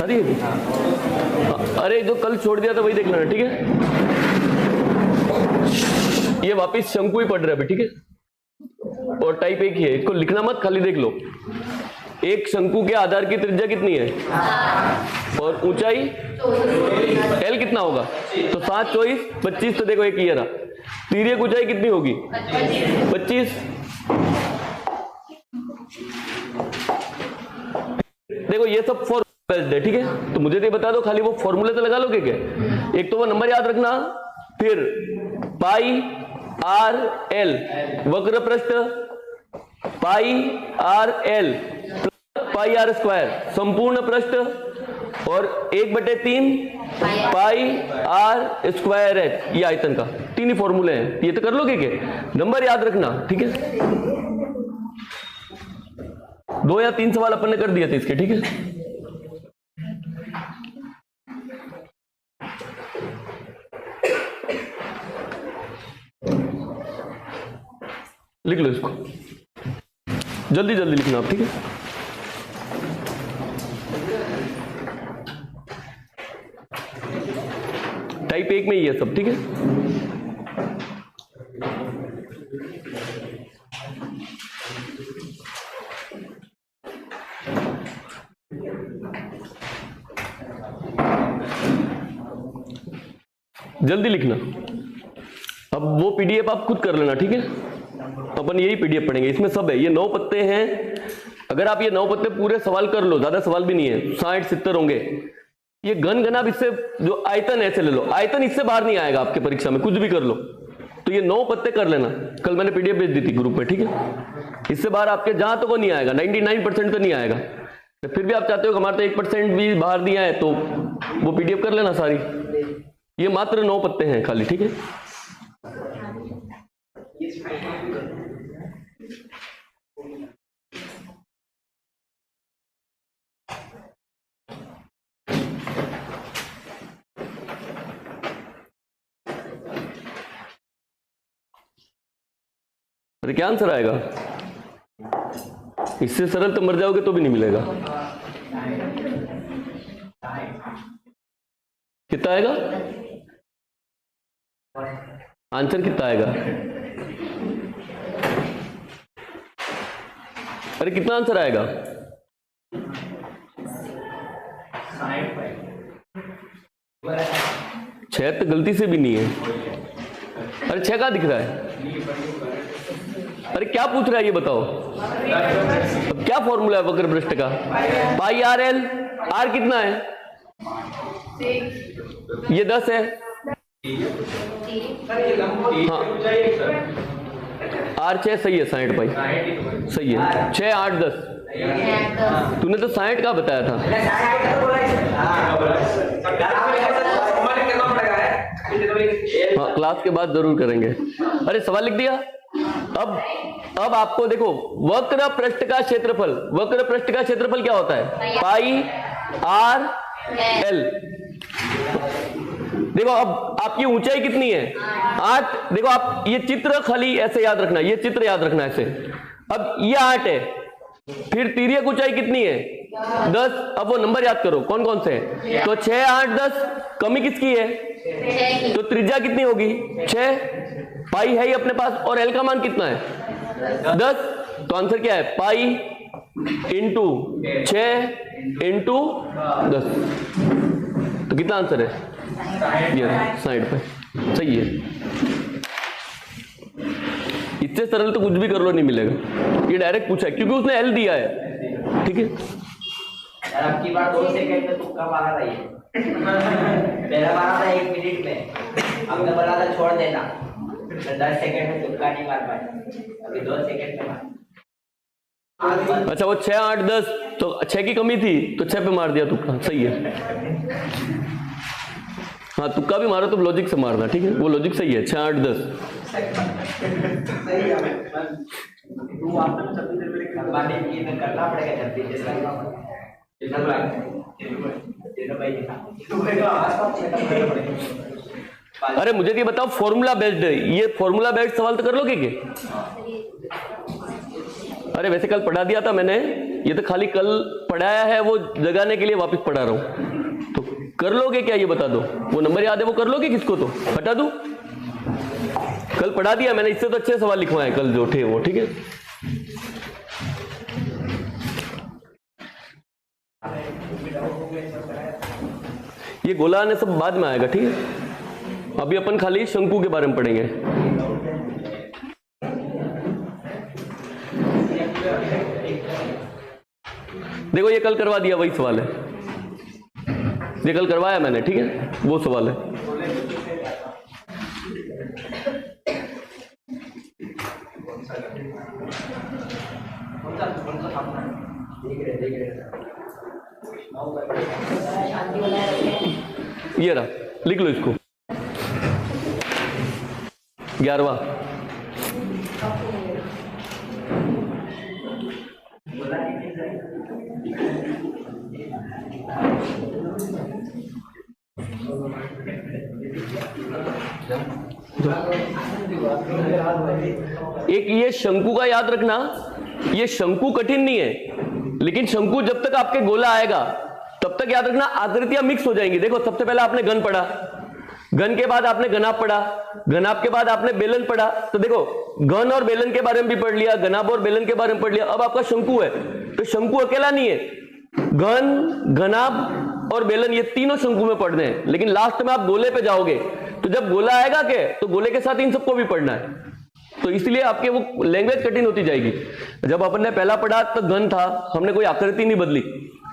अरे अरे जो कल छोड़ दिया था वही देख लेना, ठीक है। ये वापिस शंकु ही पढ़ रहा है अभी, ठीक है। और टाइप एक ही है, इसको लिखना मत, खाली देख लो। एक शंकु के आधार की त्रिज्या कितनी है और ऊंचाई एल कितना होगा, तो 7 24 25, तो देखो एक ये रहा। तिर्यक ऊंचाई कितनी होगी 25। देखो ये सब फॉर्मूला है, ठीक है। तो मुझे तो बता दो, खाली वो फॉर्मूले तो लगा लोगे क्या? एक तो वो नंबर याद रखना, फिर पाई आर एल वक्र पृष्ठ, pi r l pi r square संपूर्ण पृष्ठ, और 1/3 पाई आर स्क्वायर एच, ये आयतन का। 3 ही फॉर्मूले हैं, ये तो कर लोगे क्या? नंबर याद रखना, ठीक है। 2 या 3 सवाल अपन ने कर दिए थे इसके, ठीक है। लिख लो इसको, जल्दी जल्दी लिखना आप, ठीक है। टाइप 1 में ही है सब, ठीक है। जल्दी लिखना। अब वो पीडीएफ आप खुद कर लेना, ठीक है। अपन यही पीडीएफ पढ़ेंगे, इसमें सब है। ये 9 पत्ते हैं। अगर आप ये 9 पत्ते पूरे सवाल कर लो, ज्यादा सवाल भी नहीं है, 60-70 होंगे। ये घन घन आप इससे जो आयतन ऐसे ले लो, आयतन इससे बाहर नहीं आएगा आपके परीक्षा में, कुछ भी कर लो। तो ये 9 पत्ते कर लेना, कल मैंने पीडीएफ भेज दी थी ग्रुप में, ठीक है। इससे बाहर आपके जहां तो वो नहीं आएगा, 99% तो नहीं आएगा। तो फिर भी आप चाहते हो कि हमारे तो 1% भी बाहर दिया है, तो वो पीडीएफ कर लेना सारी। ये मात्र 9 पत्ते हैं खाली, ठीक है। अरे क्या आंसर आएगा? इससे सरल तो मर जाओगे तो भी नहीं मिलेगा। कितना आएगा आंसर? कितना आएगा? अरे कितना आंसर आएगा? 6 तो गलती से भी नहीं है। अरे 6 कहां दिख रहा है? अरे क्या पूछ रहा है ये बताओ। अब क्या फॉर्मूला है वक्र पृष्ठ का? पाई आर एल। आर कितना है? ये 10 है। हाँ, आर 6 सही है, 60 पाई सही है। 6 8 10। तूने तो 60 का बताया था। हाँ, क्लास के बाद जरूर करेंगे। अरे सवाल लिख दिया। अब आपको देखो, वक्र पृष्ठ का क्षेत्रफल, वक्र पृष्ठ का क्षेत्रफल क्या होता है? पाई आर एल। देखो अब आपकी ऊंचाई कितनी है? 8। देखो आप ये चित्र खाली ऐसे याद रखना, ये चित्र याद रखना ऐसे। अब ये 8 है, फिर तिर्यक ऊंचाई कितनी है? 10। अब वो नंबर याद करो कौन कौन से है। तो 6 8 10, कमी किसकी है? तो त्रिज्या कितनी होगी? 6। पाई है ही अपने पास, और एल का मान कितना है? 10। तो आंसर क्या है? Pi into 6 into 10। तो कितना आंसर है? ये 60 पे सही है। इससे सरल तो कुछ भी कर लो नहीं मिलेगा। ये डायरेक्ट पूछा है क्योंकि उसने एल दिया है, ठीक है। आपकी बात 2 सेकंड में तुक्का मारा था, ये पहला मारा था 1 मिनट में, हमने बोला था छोड़ देना, 10 सेकंड में तुक्का नहीं मार पाए, अभी 2 सेकंड में मार। अच्छा वो 6 8 10, तो 6 की कमी थी तो 6 पे मार दिया तुक्का, सही है। हाँ तुक्का भी मारो तो लॉजिक से मारना, ठीक है। वो लॉजिक सही है। 6 8 10 करना पड़ेगा अरे मुझे ये बताओ, फॉर्मूला बेस्ड है ये, फॉर्मूला बेस्ड सवाल तो कर लोगे क्या? अरे वैसे कल पढ़ा दिया था मैंने, ये तो खाली कल पढ़ाया है वो जगाने के लिए वापस पढ़ा रहा हूं। तो कर लोगे क्या, ये बता दो। वो नंबर याद है वो कर लोगे किसको, तो हटा दूं? कल पढ़ा दिया मैंने, इससे तो अच्छे सवाल लिखवाए कल जो थे वो, ठीक है। ये गोला आने सब बाद में आएगा, ठीक है। अभी अपन खाली शंकु के बारे में पढ़ेंगे। देखो ये कल करवा दिया वही सवाल है, ये कल करवाया मैंने, ठीक है, वो सवाल है। ये रहा, लिख लो इसको। 11वां एक ये शंकु का याद रखना, ये शंकु कठिन नहीं है, लेकिन शंकु जब तक आपके गोला आएगा तब तक याद रखना आकृतियां मिक्स हो जाएंगी। देखो सबसे पहले आपने घन पढ़ा, घन के बाद आपने घनाभ पढ़ा, घनाभ के बाद आपने बेलन पढ़ा। तो देखो घन और बेलन के बारे में भी पढ़ लिया, घनाभ और बेलन के बारे में पढ़ लिया। अब आपका शंकु है, तो शंकु अकेला नहीं है, घन, घनाभ और बेलन ये तीनों शंकु में पढ़ने हैं। लेकिन लास्ट में आप गोले पे जाओगे, तो जब गोला आएगा के तो गोले के साथ इन सबको भी पढ़ना है। तो इसलिए आपके वो लैंग्वेज कठिन होती जाएगी। जब अपन ने पहला पढ़ा तो घन था, हमने कोई आकृति नहीं बदली।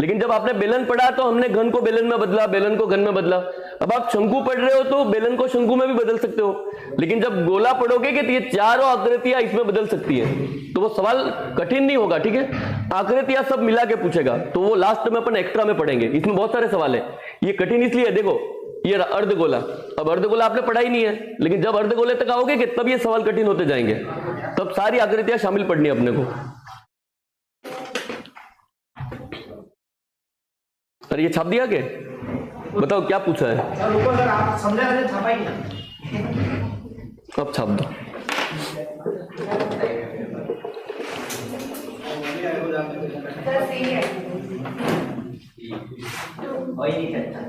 लेकिन जब आपने बेलन पढ़ा तो हमने घन को बेलन में बदला, बेलन को घन में बदला। अब आप शंकु पढ़ रहे हो तो बेलन को शंकु में भी बदल सकते हो। लेकिन जब गोला पढ़ोगे कि तो ये चारों आकृतियां इसमें बदल सकती है, तो वो सवाल कठिन नहीं होगा, ठीक है। आकृतियां सब मिला के पूछेगा, तो वो लास्ट में अपन एक्स्ट्रा में पढ़ेंगे। इसमें बहुत सारे सवाल है, ये कठिन इसलिए है। देखो ये अर्धगोला, अब अर्धगोला आपने पढ़ा ही नहीं है, लेकिन जब अर्धगोले तक आओगे कि तब ये सवाल कठिन होते जाएंगे, तब सारी आकृतियां शामिल पढ़नी है अपने को। अरे ये छाप दिया के बताओ क्या पूछा है? सर आप समझा रहे छापा ही नहीं। अब छाप दो। वही नहीं करता।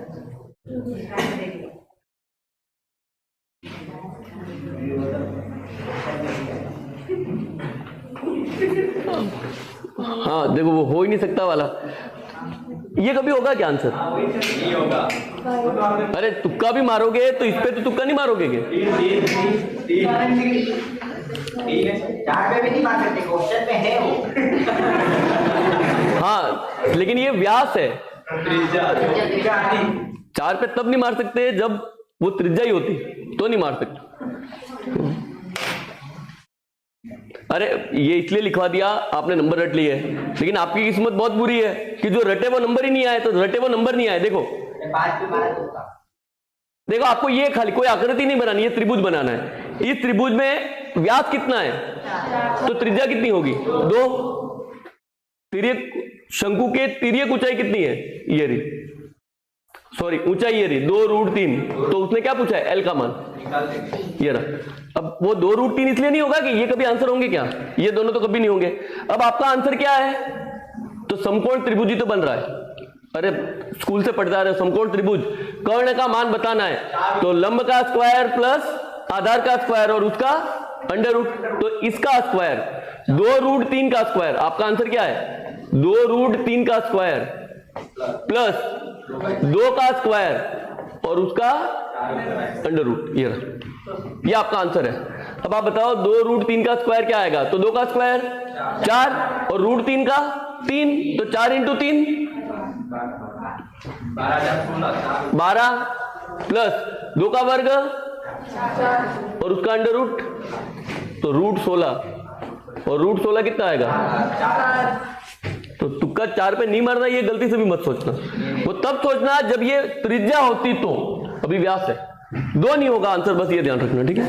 हाँ देखो वो हो ही नहीं सकता वाला, ये कभी होगा क्या आंसर? नहीं होगा। अरे तुक्का भी मारोगे तो इस पे तो तुक्का नहीं मारोगे क्या? चार पे भी नहीं मार सकते, क्वेश्चन में है वो। हाँ लेकिन ये व्यास है, चार पे तब नहीं मार सकते जब वो त्रिज्या ही होती, तो नहीं मार सकते। अरे ये इसलिए लिखवा दिया आपने नंबर रट लिए, लेकिन आपकी किस्मत बहुत बुरी है कि जो रटे वो नंबर ही नहीं आए, तो रटे वो नंबर नहीं आए। देखो देखो आपको ये खाली कोई आकृति नहीं बनानी, ये त्रिभुज बनाना है। इस त्रिभुज में व्यास कितना है तो त्रिज्या कितनी होगी? 2। तिर्यक शंकु के तिर्यक ऊंचाई कितनी है? ये रही, सॉरी ऊंचाई ये रही 2√3। तो उसने क्या पूछा है? एल का मान ये रहा। अब वो 2√3 इसलिए नहीं होगा कि ये कभी आंसर होंगे क्या? ये दोनों तो कभी नहीं होंगे। अब आपका आंसर क्या है? तो समकोण त्रिभुज ही तो बन रहा है। अरे स्कूल से पढ़ता रहे समकोण त्रिभुज, कर्ण का मान बताना है, तो लंब का स्क्वायर प्लस आधार का स्क्वायर और उसका अंडर रूट, तो इसका स्क्वायर 2√3 का स्क्वायर। आपका आंसर क्या है? 2√3 का स्क्वायर प्लस 2 का स्क्वायर और उसका अंडर रूट। ये आपका आंसर है। अब आप बताओ 2√3 का स्क्वायर क्या आएगा? तो 2 का स्क्वायर 4 और √3 का 3, तो 4 × 3 12 प्लस 2 का वर्ग और उसका अंडर रूट, तो √16 और √16 कितना आएगा? तो तुक्का 4 पे नहीं मारना, ये गलती से भी मत सोचना। वो तब सोचना जब ये त्रिज्या होती, तो अभी व्यास है। 2 नहीं होगा आंसर, बस ये ध्यान रखना, ठीक है।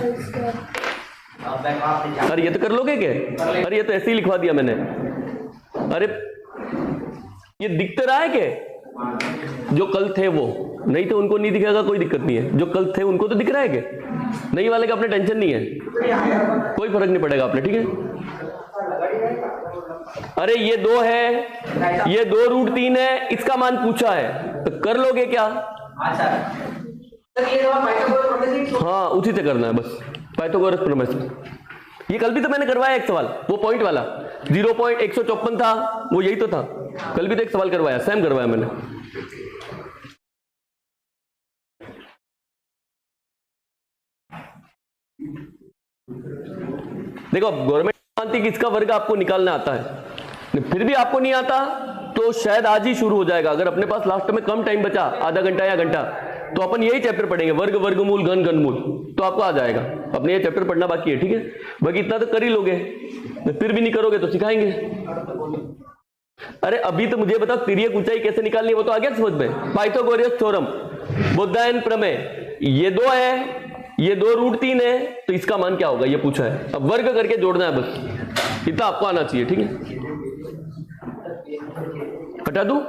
अरे ये तो कर लोगे क्या? अरे ये तो ऐसे ही लिखवा दिया मैंने। अरे ये दिख तो रहा है क्या? जो कल थे वो नहीं तो उनको नहीं दिखेगा, कोई दिक्कत नहीं है। जो कल थे उनको तो दिख रहा है क्या? नहीं वाले का अपने टेंशन नहीं है, कोई फर्क नहीं पड़ेगा आपने, ठीक है। अरे ये 2 है, ये 2√3 है, इसका मान पूछा है तो कर लोगे क्या? हाँ सर। सर ये जवाब पाइथागोरस प्रमेय से हाँ उसी से करना है बस, पाइथागोरस प्रमेय से। ये कल भी तो मैंने करवाया एक सवाल, वो पॉइंट वाला 0.154 था, वो यही तो था। कल भी तो एक सवाल करवाया, सेम करवाया मैंने। देखो गवर्नमेंट मानती कि इसका वर्ग आपको निकालना आता है, फिर भी आपको नहीं आता तो शायद आज ही शुरू हो जाएगा। अगर अपने पास लास्ट में कम टाइम बचा, आधा घंटा या घंटा, तो अपन यही चैप्टर पढ़ेंगे, वर्ग, वर्गमूल, घन, घनमूल, तो आपको आ जाएगा। अपने ये चैप्टर पढ़ना बाकी है, ठीक है? बाकी इतना तो कर ही लोगे, फिर भी नहीं करोगे तो सिखाएंगे। अरे अभी तो मुझे बताओ तिर्यक ऊंचाई कैसे निकालनी है, वो तो आ गया समझ में। पाइथागोरस थ्योरम, बोधायन प्रमेय, ये 2 है, ये 2√3 है, तो इसका मान क्या होगा ये पूछा है। अब वर्ग करके जोड़ना है बस, इतना आपको आना चाहिए, ठीक है? हटा दूं?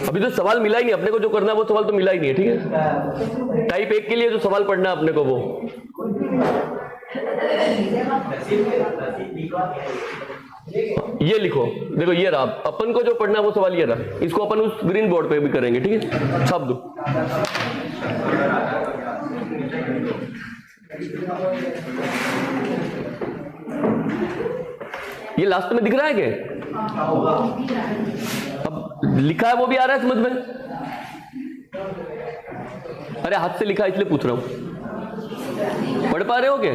अभी तो सवाल मिला ही नहीं अपने को, जो करना है वो सवाल तो मिला ही नहीं है, ठीक है? टाइप 1 के लिए जो सवाल पढ़ना है अपने को वो ये लिखो। देखो ये रहा, अपन को जो पढ़ना है वो सवाल ये रहा, इसको अपन उस ग्रीन बोर्ड पे भी करेंगे, ठीक है? छाप दो। ये लास्ट में दिख रहा है क्या? अब लिखा है वो भी आ रहा है समझ में? अरे हाथ से लिखा इसलिए पूछ रहा हूं, पढ़ पा रहे हो क्या?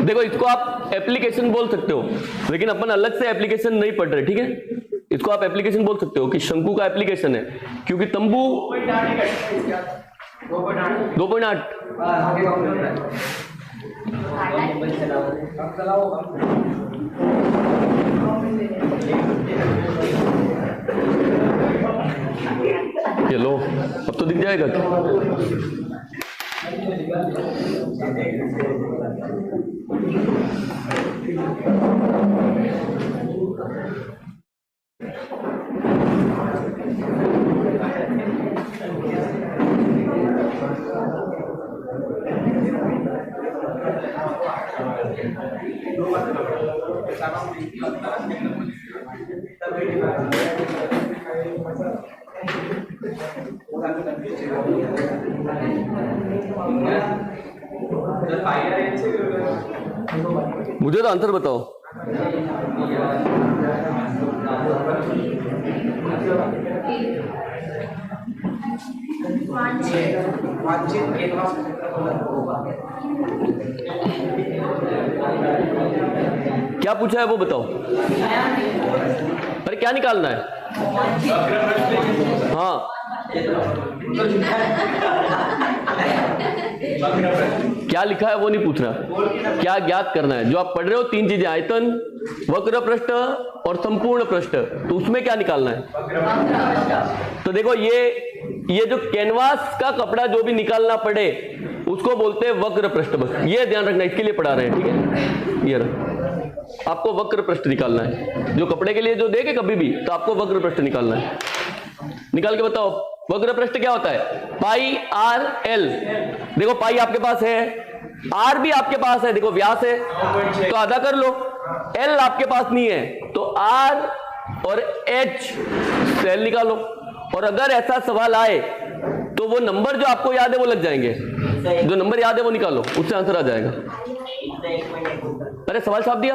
देखो इसको आप एप्लीकेशन बोल सकते हो, लेकिन अपन अलग से एप्लीकेशन नहीं पढ़ रहे, ठीक है? इसको आप एप्लीकेशन बोल सकते हो कि शंकु का एप्लीकेशन है, क्योंकि तंबू 2.8 ये लो, अब तो दिख जाएगा क्या? मुझे तो आंसर बताओ। क्या पूछा है वो बताओ। अरे क्या निकालना है? हाँ क्या लिखा है वो नहीं पूछ रहा, क्या ज्ञात करना है। जो आप पढ़ रहे हो 3 चीजें, आयतन, वक्र पृष्ठ और संपूर्ण पृष्ठ, तो उसमें क्या निकालना है। तो देखो ये जो कैनवास का कपड़ा जो भी निकालना पड़े उसको बोलते हैं वक्र पृष्ठ। बस ये ध्यान रखना, इसके लिए पढ़ा रहे हैं, ठीक है? ये रहा, आपको वक्र पृष्ठ निकालना है। जो कपड़े के लिए जो देखे कभी भी, तो आपको वक्र पृष्ठ निकालना है। निकाल के बताओ वक्र पृष्ठ क्या होता है। पाई आर एल, देखो पाई आपके पास है, आर भी आपके पास है, देखो व्यास है तो आधा कर लो, एल आपके पास नहीं है तो आर और एच सेल निकालो। और अगर ऐसा सवाल आए तो वो नंबर जो आपको याद है वो लग जाएंगे, जो नंबर याद है वो निकालो, उससे आंसर आ जाएगा। अरे सवाल छाप दिया?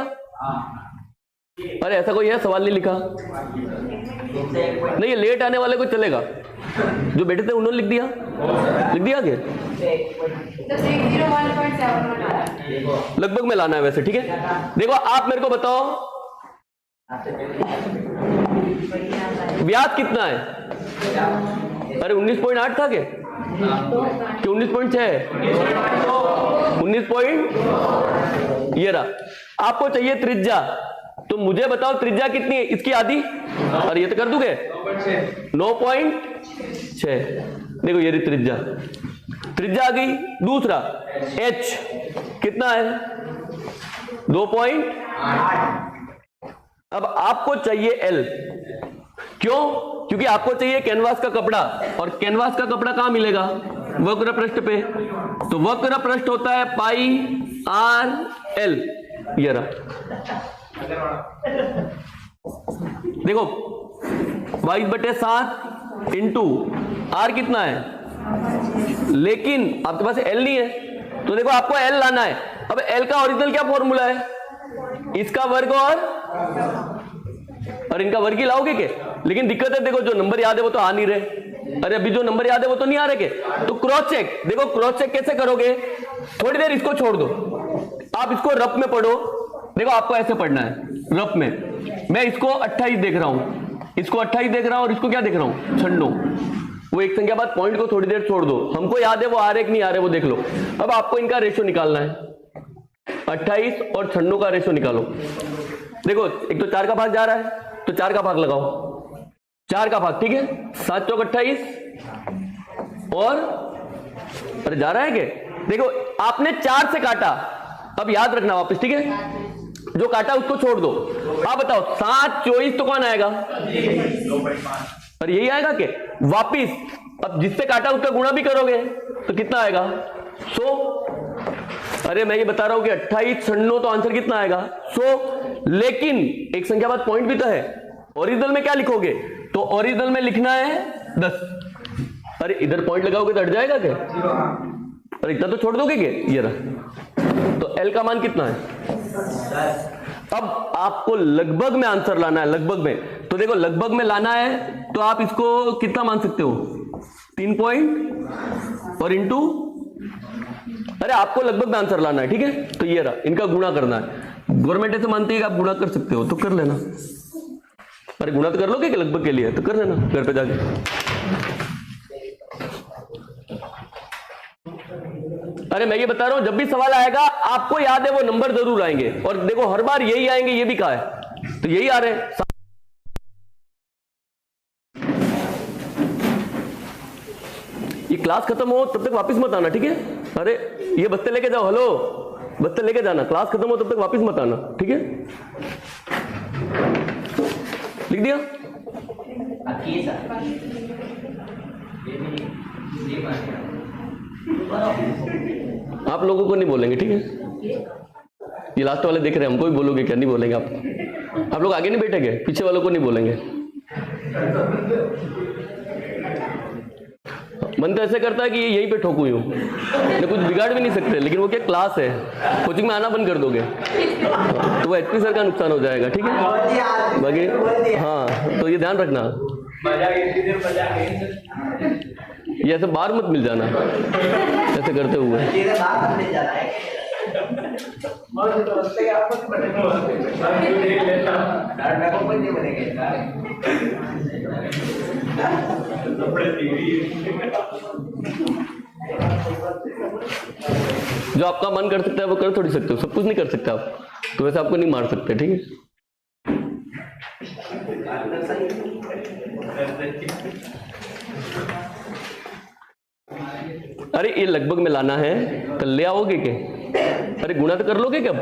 अरे ऐसा कोई है सवाल नहीं लिखा? नहीं, ये लेट आने वाले को चलेगा, जो बैठे थे उन्होंने लिख दिया क्या? लगभग में लाना है वैसे, ठीक है? देखो आप मेरे को बताओ व्यास कितना है। अरे 19.8 था क्या कि 19.6? 19 पॉइंट, ये रहा। आपको चाहिए त्रिज्या, तो मुझे बताओ त्रिज्या कितनी है इसकी आधी, और ये तो कर दूंगे 9.6। देखो ये रही त्रिज्या, त्रिज्या आ गई। दूसरा h कितना है 2.8। अब आपको चाहिए l, क्यों? क्योंकि आपको चाहिए कैनवास का कपड़ा, और कैनवास का कपड़ा कहां मिलेगा? वक्र पृष्ठ पे। तो वक्र पृष्ठ होता है पाई आर एल, ये रहा। देखो 22/7 इंटू आर कितना है, लेकिन आपके पास एल नहीं है, तो देखो आपको एल लाना है। अब एल का ओरिजिनल क्या फॉर्मूला है? इसका वर्ग और इनका वर्ग ही लाओगे के। लेकिन दिक्कत है, देखो जो नंबर याद है वो तो आ नहीं रहे। अरे अभी जो नंबर याद है वो तो नहीं आ रहे के, तो क्रॉस चेक। देखो क्रॉस चेक कैसे करोगे? थोड़ी देर इसको छोड़ दो, आप इसको रफ में पढ़ो। देखो आपको ऐसे पढ़ना है रफ में। मैं इसको 28 देख रहा हूं, इसको 28 देख रहा हूं, और इसको क्या देख रहा हूं? 96। वो एक संख्या बाद पॉइंट को थोड़ी देर छोड़ दो, हमको याद है वो आ रहे कि नहीं आ रहे वो देख लो। अब आपको इनका रेशो निकालना है, 28 और 96 का रेशो निकालो। देखो एक तो 4 का भाग जा रहा है, तो 4 का भाग लगाओ, 4 का भाग, ठीक है। 7 चौक 28, और अरे जा रहा है क्या? देखो आपने 4 से काटा, अब याद रखना वापस, ठीक है। जो काटा उसको छोड़ दो। आप बताओ 7 24 तो कौन आएगा? अरे यही आएगा के वापिस। अब जिससे काटा उसका गुणा भी करोगे तो कितना आएगा? 100। अरे मैं ये बता रहा हूं कि 28 96 तो आंसर कितना आएगा? 100। लेकिन एक संख्या बाद पॉइंट भी तो है। ओरिजिनल में क्या लिखोगे? तो ओरिजिनल में लिखना है 10। अरे इधर पॉइंट लगाओगे तो हट जाएगा क्या? अरे इतना तो छोड़ दोगे क्या? ये रहा। तो एल का मान कितना है? अब आपको लगभग में आंसर लाना है, लगभग में। तो देखो लगभग में लाना है तो आप इसको कितना मान सकते हो? 3 पॉइंट और इंटू, अरे आपको लगभग में आंसर लाना है, ठीक है। तो ये रहा, इनका गुणा करना है। गवर्नमेंट ऐसे मानती है कि आप गुणा कर सकते हो तो कर लेना। अरे गुणा तो कर लोगे कि लगभग के लिए, तो कर लेना घर पे जाके। अरे मैं ये बता रहा हूं जब भी सवाल आएगा आपको याद है वो नंबर जरूर आएंगे, और देखो हर बार यही आएंगे, ये भी कहा है तो यही आ रहे हैं। ये क्लास खत्म हो तब तक वापस मत आना, ठीक है। अरे ये बस्ते लेके जाओ, हेलो बस्ते लेके जाना, क्लास खत्म हो तब तक वापस मत आना, ठीक है। लिख दिया? आप लोगों को नहीं बोलेंगे, ठीक है। ये लास्ट वाले देख रहे हैं, हमको भी बोलोगे क्या? नहीं बोलेंगे आप लोग आगे नहीं बैठेंगे, पीछे वालों को नहीं बोलेंगे। मन तो ऐसे करता है कि यहीं पे ठोकू यूं, मैं कुछ बिगाड़ भी नहीं सकते, लेकिन वो क्या क्लास है, कोचिंग में आना बंद कर दोगे तो वो एचपी सर का नुकसान हो जाएगा, ठीक है। बाकी हाँ, तो ये ध्यान रखना, ये ऐसे बाहर मत मिल जाना ऐसे करते हुए। जो आपका मन कर सकता है वो कर थोड़ी सकते हो, सब कुछ नहीं कर सकते आप, तो वैसे आपको नहीं मार सकते, ठीक है। अरे ये लगभग में लाना है तो ले आओगे क्या? अरे गुणा तो कर लोगे क्या?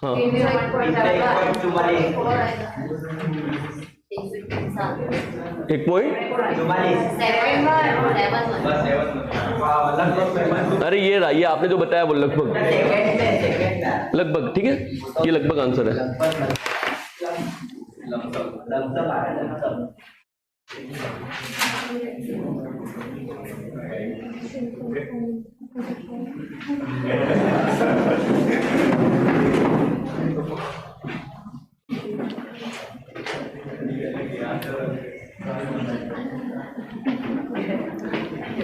हाँ एक पॉइंट, अरे ये रहा, ये आपने जो बताया वो लगभग लगभग, ठीक है। ये लगभग आंसर है।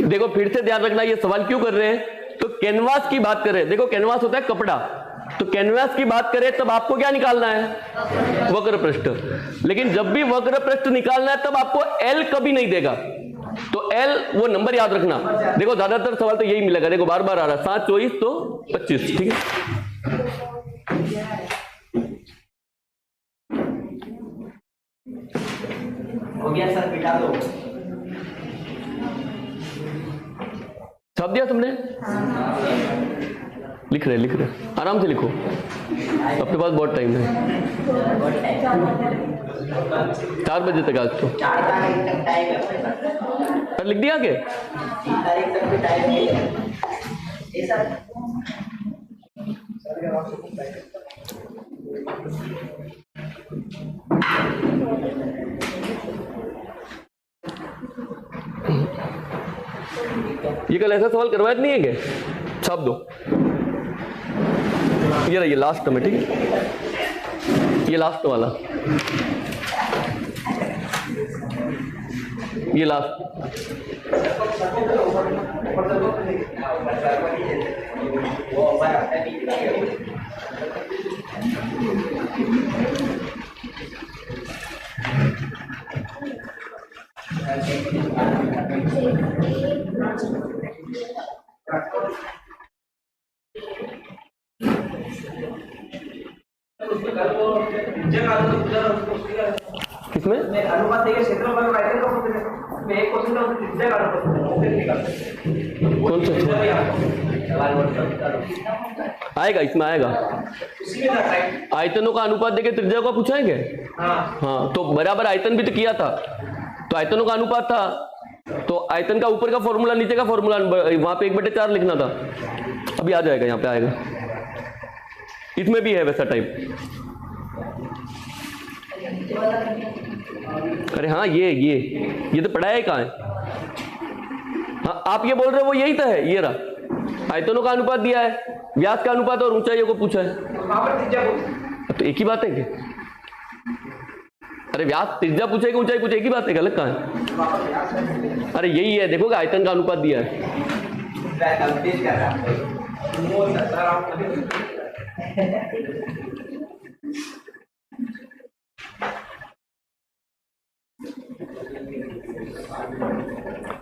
देखो फिर से ध्यान रखना, ये सवाल क्यों कर रहे हैं, तो कैनवास की बात करें। देखो कैनवास होता है कपड़ा, तो कैनवास की बात करें तब आपको क्या निकालना है? वक्र पृष्ठ। लेकिन जब भी वक्र पृष्ठ निकालना है तब आपको एल कभी नहीं देगा, तो एल वो नंबर याद रखना। देखो ज्यादातर सवाल तो यही मिलेगा, देखो बार बार आ रहा है 7 24 तो 25, ठीक है। बैठा दो। छाप दिया तुमने? लिख रहे आराम से लिखो, अपने पास बहुत टाइम है। 4 बजे तक आज तो 4 तारीख तक टाइम है अपने पास। पर लिख दिया के 3 तारीख तक भी टाइम है ये सर। ये कल ऐसा सवाल करवाया नहीं है क्या? छाप दो। ये रहिए लास्ट में, ठीक है, ये लास्ट वाला, ये लास्ट। किसमें अनुपात है क्षेत्रफल और आयतन का सूत्र है। मैं एक क्वेश्चन का त्रिज्या काढू शकतो, ओके निकाल। कौन सा आएगा? इसमें आएगा उसी में जाता है। आयतनों का अनुपात देके त्रिज्या का पूछा है क्या? हाँ हाँ, तो बराबर आयतन भी तो किया था, तो आयतनों का अनुपात था, तो आयतन का ऊपर का फॉर्मूला नीचे का फॉर्मूला वहां पे 1/4 लिखना था। अभी आ जाएगा, यहाँ पे आएगा। इसमें भी है वैसा टाइप। अरे हाँ, ये तो पढ़ा है कहाँ है? हाँ, आप ये बोल रहे हो वो यही तो है। ये रहा, आयतनों का अनुपात दिया है, व्यास का अनुपात और ऊंचाइयों को पूछा है, वहां पर त्रिज्या पूछी। तो एक ही बात है क्या? अरे व्यास त्रिज्या पूछेगा, ऊंचाई पूछे, एक ही बात है, गलत कहाँ है? अरे यही है, देखोगे आयतन का अनुपात दिया है। कंप्लीट कर रहा हूं।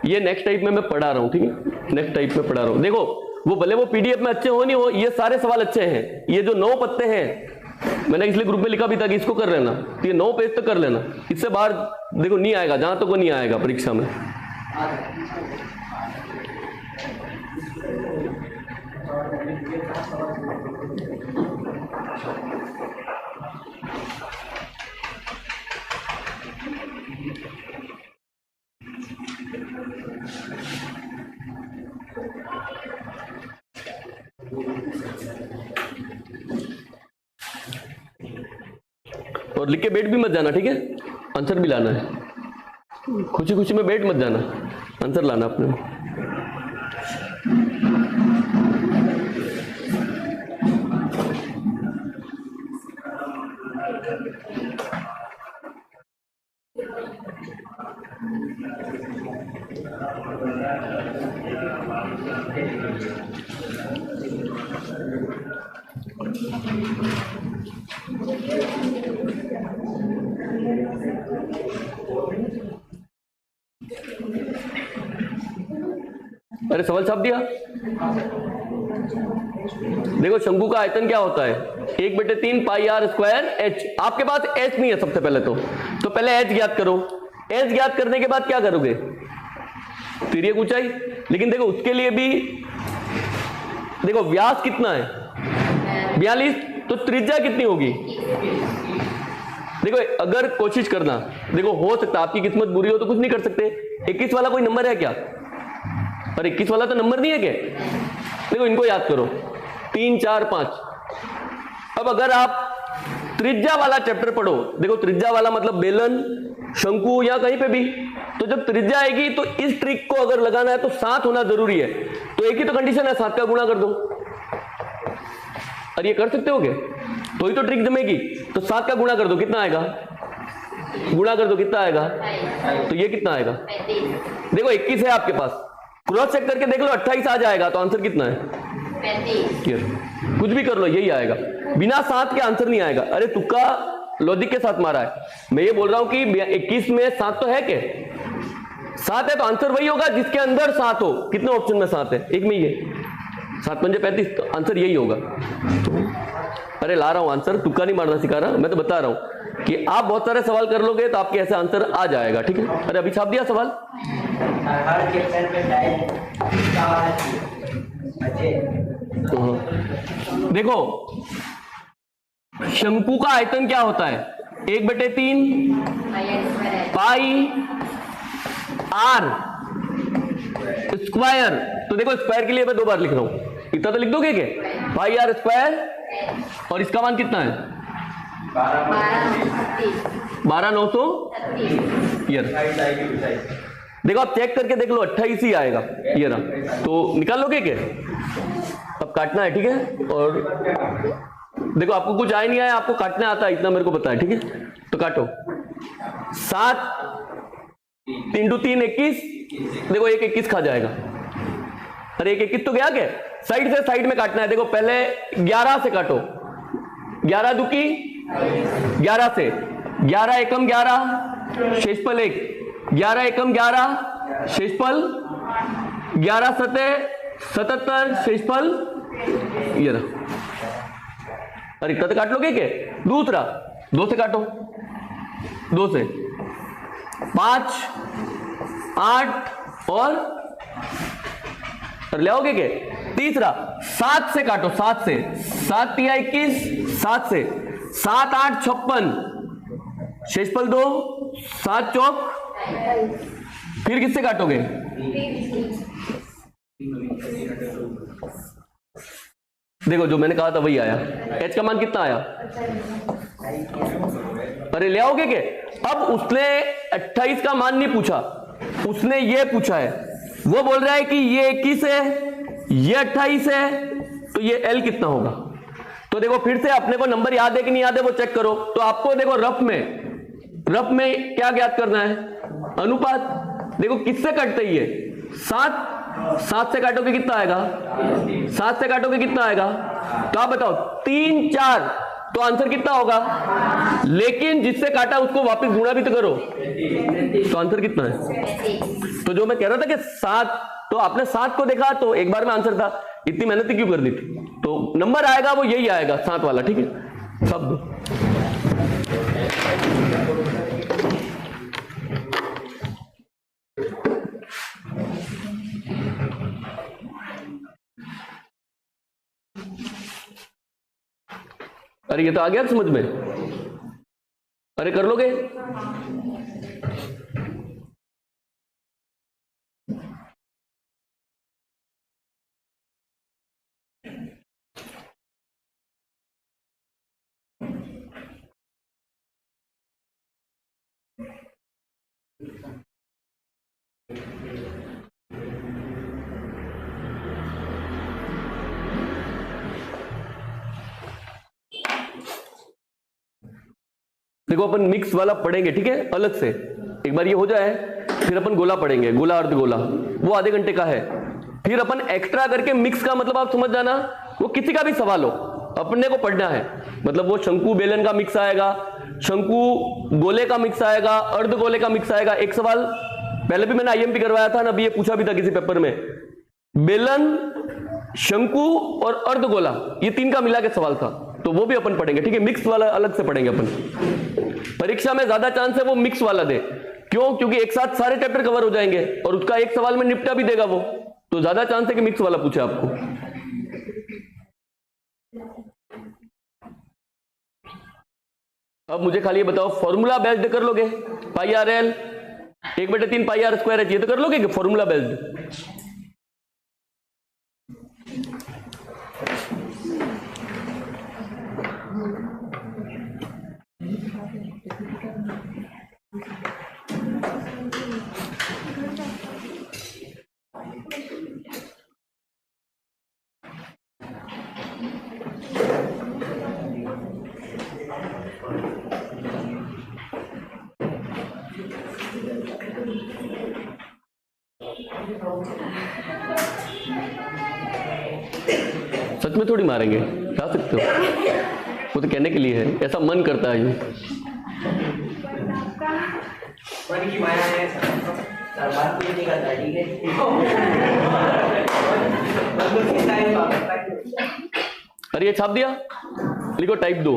ये नेक्स्ट टाइप में मैं पढ़ा रहा हूँ, ठीक है, नेक्स्ट टाइप में पढ़ा रहा हूँ। देखो वो भले वो पीडीएफ में अच्छे हो नहीं हो, ये सारे सवाल अच्छे हैं। ये जो 9 पत्ते हैं, मैंने इसलिए ग्रुप में लिखा भी था कि इसको कर लेना, तो ये 9 पेज तक कर लेना। इससे बाहर देखो नहीं आएगा, जहां तक वो नहीं आएगा परीक्षा में। और लिख के बैठ भी मत जाना, ठीक है, आंसर भी लाना है। खुशी खुशी में बैठ मत जाना, आंसर लाना अपने। अरे सवाल छाप दिया। देखो शंकु का आयतन क्या होता है? 1/3 पाई आर स्क्वायर एच। आपके पास एच नहीं है सबसे पहले तो पहले एच ज्ञात करो। एच ज्ञात करने के बाद क्या करोगे? तिर्यक ऊंचाई। लेकिन देखो उसके लिए भी देखो व्यास कितना है? 42। तो त्रिज्या कितनी होगी? देखो अगर कोशिश करना, देखो हो सकता आपकी किस्मत बुरी हो तो कुछ नहीं कर सकते। 21 वाला कोई नंबर है क्या? और 21 वाला तो नंबर नहीं है क्या? देखो इनको याद करो, 3 4 5। अब अगर आप त्रिज्या वाला चैप्टर पढ़ो, देखो त्रिज्या वाला मतलब बेलन, शंकु या कहीं पे भी, तो जब त्रिज्या आएगी तो इस ट्रिक को अगर लगाना है तो 7 होना जरूरी है। तो एक ही तो कंडीशन है, 7 का गुणा कर दो। और ये कर सकते हो क्या? तो ही तो ट्रिक जमेगी। तो 7 का गुणा कर दो, कितना आएगा? गुणा कर दो, कितना आएगा? तो ये कितना आएगा? देखो 21 है आपके पास, क्रॉस चेक करके देख लो 28 आ जाएगा, तो आंसर कितना है? 35। कुछ भी कर लो यही आएगा, बिना 7 के आंसर नहीं आएगा। अरे तुक्का लॉजिक के साथ मारा है। मैं ये बोल रहा हूं कि 21 में 7 तो है क्या? 7 है तो आंसर वही होगा जिसके अंदर 7 हो। कितने ऑप्शन में 7 है? एक में ये 7 पंजे 35, तो आंसर यही होगा। अरे ला रहा हूं आंसर, तुक्का नहीं मारना सिखा रहा, मैं तो बता रहा हूं कि आप बहुत सारे सवाल कर लोगे तो आपके ऐसे आंसर आ जाएगा। ठीक है, अरे अभी छाप दिया सवाल। हर चैप्टर में टाइम का वाला चाहिए। देखो शंकु का आयतन क्या होता है, 1/3 पाई आर स्क्वायर। तो देखो स्क्वायर के लिए मैं 2 बार लिख रहा हूं, इतना तो लिख दोगे क्या, पाई आर स्क्वायर, और इसका मान कितना है 12,900 ईयर। देखो आप चेक करके देख लो, 28 ही आएगा ये रहा, तो निकाल लोगे क्या। अब काटना है, ठीक है, और देखो आपको कुछ आया नहीं आया, आपको काटना आता है इतना मेरे को पता है। ठीक है, तो काटो। 7 × 3 21, देखो 1 21 खा जाएगा। अरे 1 21 तो गया क्या, साइड से साइड में काटना है। देखो पहले 11 से काटो, 11 दुकी 11 से, 11 एकम 11 शेषफल 1, 11 एकम 11 शेषफल 11 सते 77 शेषफल ये रहा। अरे इतना तो काट लोगे क्या। दूसरा 2 से काटो, 2 से 5 8 और ले आओगे क्या। तीसरा 7 से काटो, 7 से, 7 × 21, 7 से 7 8 56 शेषफल 2, 7 चौक, फिर किससे काटोगे, देखो जो मैंने कहा था वही आया। एच का मान कितना आया, अरे ले आओगे क्या। अब उसने 28 का मान नहीं पूछा, उसने ये पूछा है, वो बोल रहा है कि ये 21 है, ये 28 है, तो ये L कितना होगा। तो देखो फिर से अपने को नंबर याद है कि नहीं याद है वो चेक करो। तो आपको देखो रफ में क्या ज्ञात करना है, अनुपात। देखो किससे कटते ही है, 7 से काटोगे कितना आएगा, 7 से काटोगे कितना आएगा, तो आप बताओ 3 4, तो आंसर कितना होगा। लेकिन जिससे काटा उसको वापस गुणा भी तो करो, तो आंसर कितना है। तो जो मैं कह रहा था कि 7, तो आपने 7 को देखा तो एक बार में आंसर था, इतनी मेहनत क्यों कर दी थी। तो नंबर आएगा वो यही आएगा 7 वाला। ठीक है, सब दो। अरे ये तो आ गया समझ में, अरे कर लोगे। देखो अपन मिक्स वाला पढ़ेंगे, ठीक है, अलग से। एक बार ये हो जाए फिर अपन गोला पढ़ेंगे, गोला अर्धगोला, वो आधे घंटे का है। फिर अपन एक्स्ट्रा करके मिक्स का मतलब आप समझ जाना, वो किसी का भी सवाल हो अपने को पढ़ना है। मतलब वो शंकु बेलन का मिक्स आएगा, शंकु गोले का मिक्स आएगा, अर्धगोले का मिक्स आएगा। एक सवाल पहले भी मैंने आईएमपी करवाया था ना, अभी ये पूछा भी था किसी पेपर में, बेलन, शंकु और अर्धगोला, ये 3 का मिला के सवाल था, तो वो भी अपन पढ़ेंगे। ठीक है, मिक्स वाला अलग से पढ़ेंगे अपन। परीक्षा में ज्यादा चांस है वो मिक्स वाला दे, क्यों, क्योंकि एक साथ सारे चैप्टर कवर हो जाएंगे और उसका एक सवाल में निपटा भी देगा वो, तो ज्यादा चांस है कि मिक्स वाला पूछे आपको। अब मुझे खाली ये बताओ, फॉर्मूला बेस्ड कर लोगे, pi r l 1/3 pi r square है, ये तो कर लोगे कि फॉर्मूला बेस्ड। सच में थोड़ी मारेंगे, जा सकते हो, वो तो कहने के लिए है, ऐसा मन करता है ये। मन की माया है। सर बात क्यों नहीं करता, ठीक है? अरे ये छाप दिया, लिखो टाइप 2,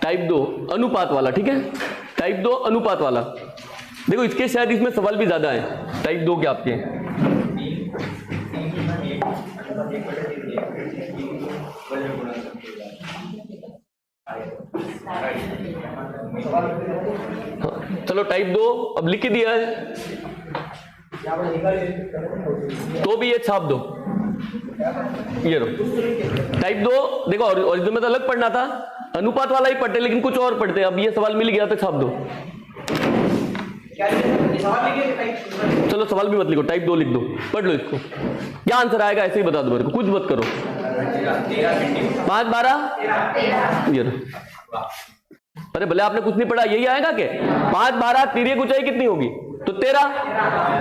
टाइप 2 अनुपात वाला, ठीक है, टाइप 2 अनुपात वाला। देखो इसके शायद इसमें सवाल भी ज्यादा है टाइप 2 के आपके। चलो टाइप 2 अब लिख के दिया है तो भी ये छाप दो, ये लो टाइप 2। देखो ओरिजिनल में तो अलग पढ़ना था, अनुपात वाला ही पढ़ते लेकिन कुछ और पढ़ते, अब ये सवाल मिल गया तो छाप दो। चलो सवाल भी मत लिखो, टाइप 2 लिख दो, पढ़ लो इसको, क्या आंसर आएगा ऐसे ही बता दो मेरे को, कुछ मत करो। 5 12 ये लो। अरे भले आपने कुछ नहीं पढ़ा, यही आएगा क्या? 5 12 तिर्यक ऊंचाई कितनी होगी? तो 13।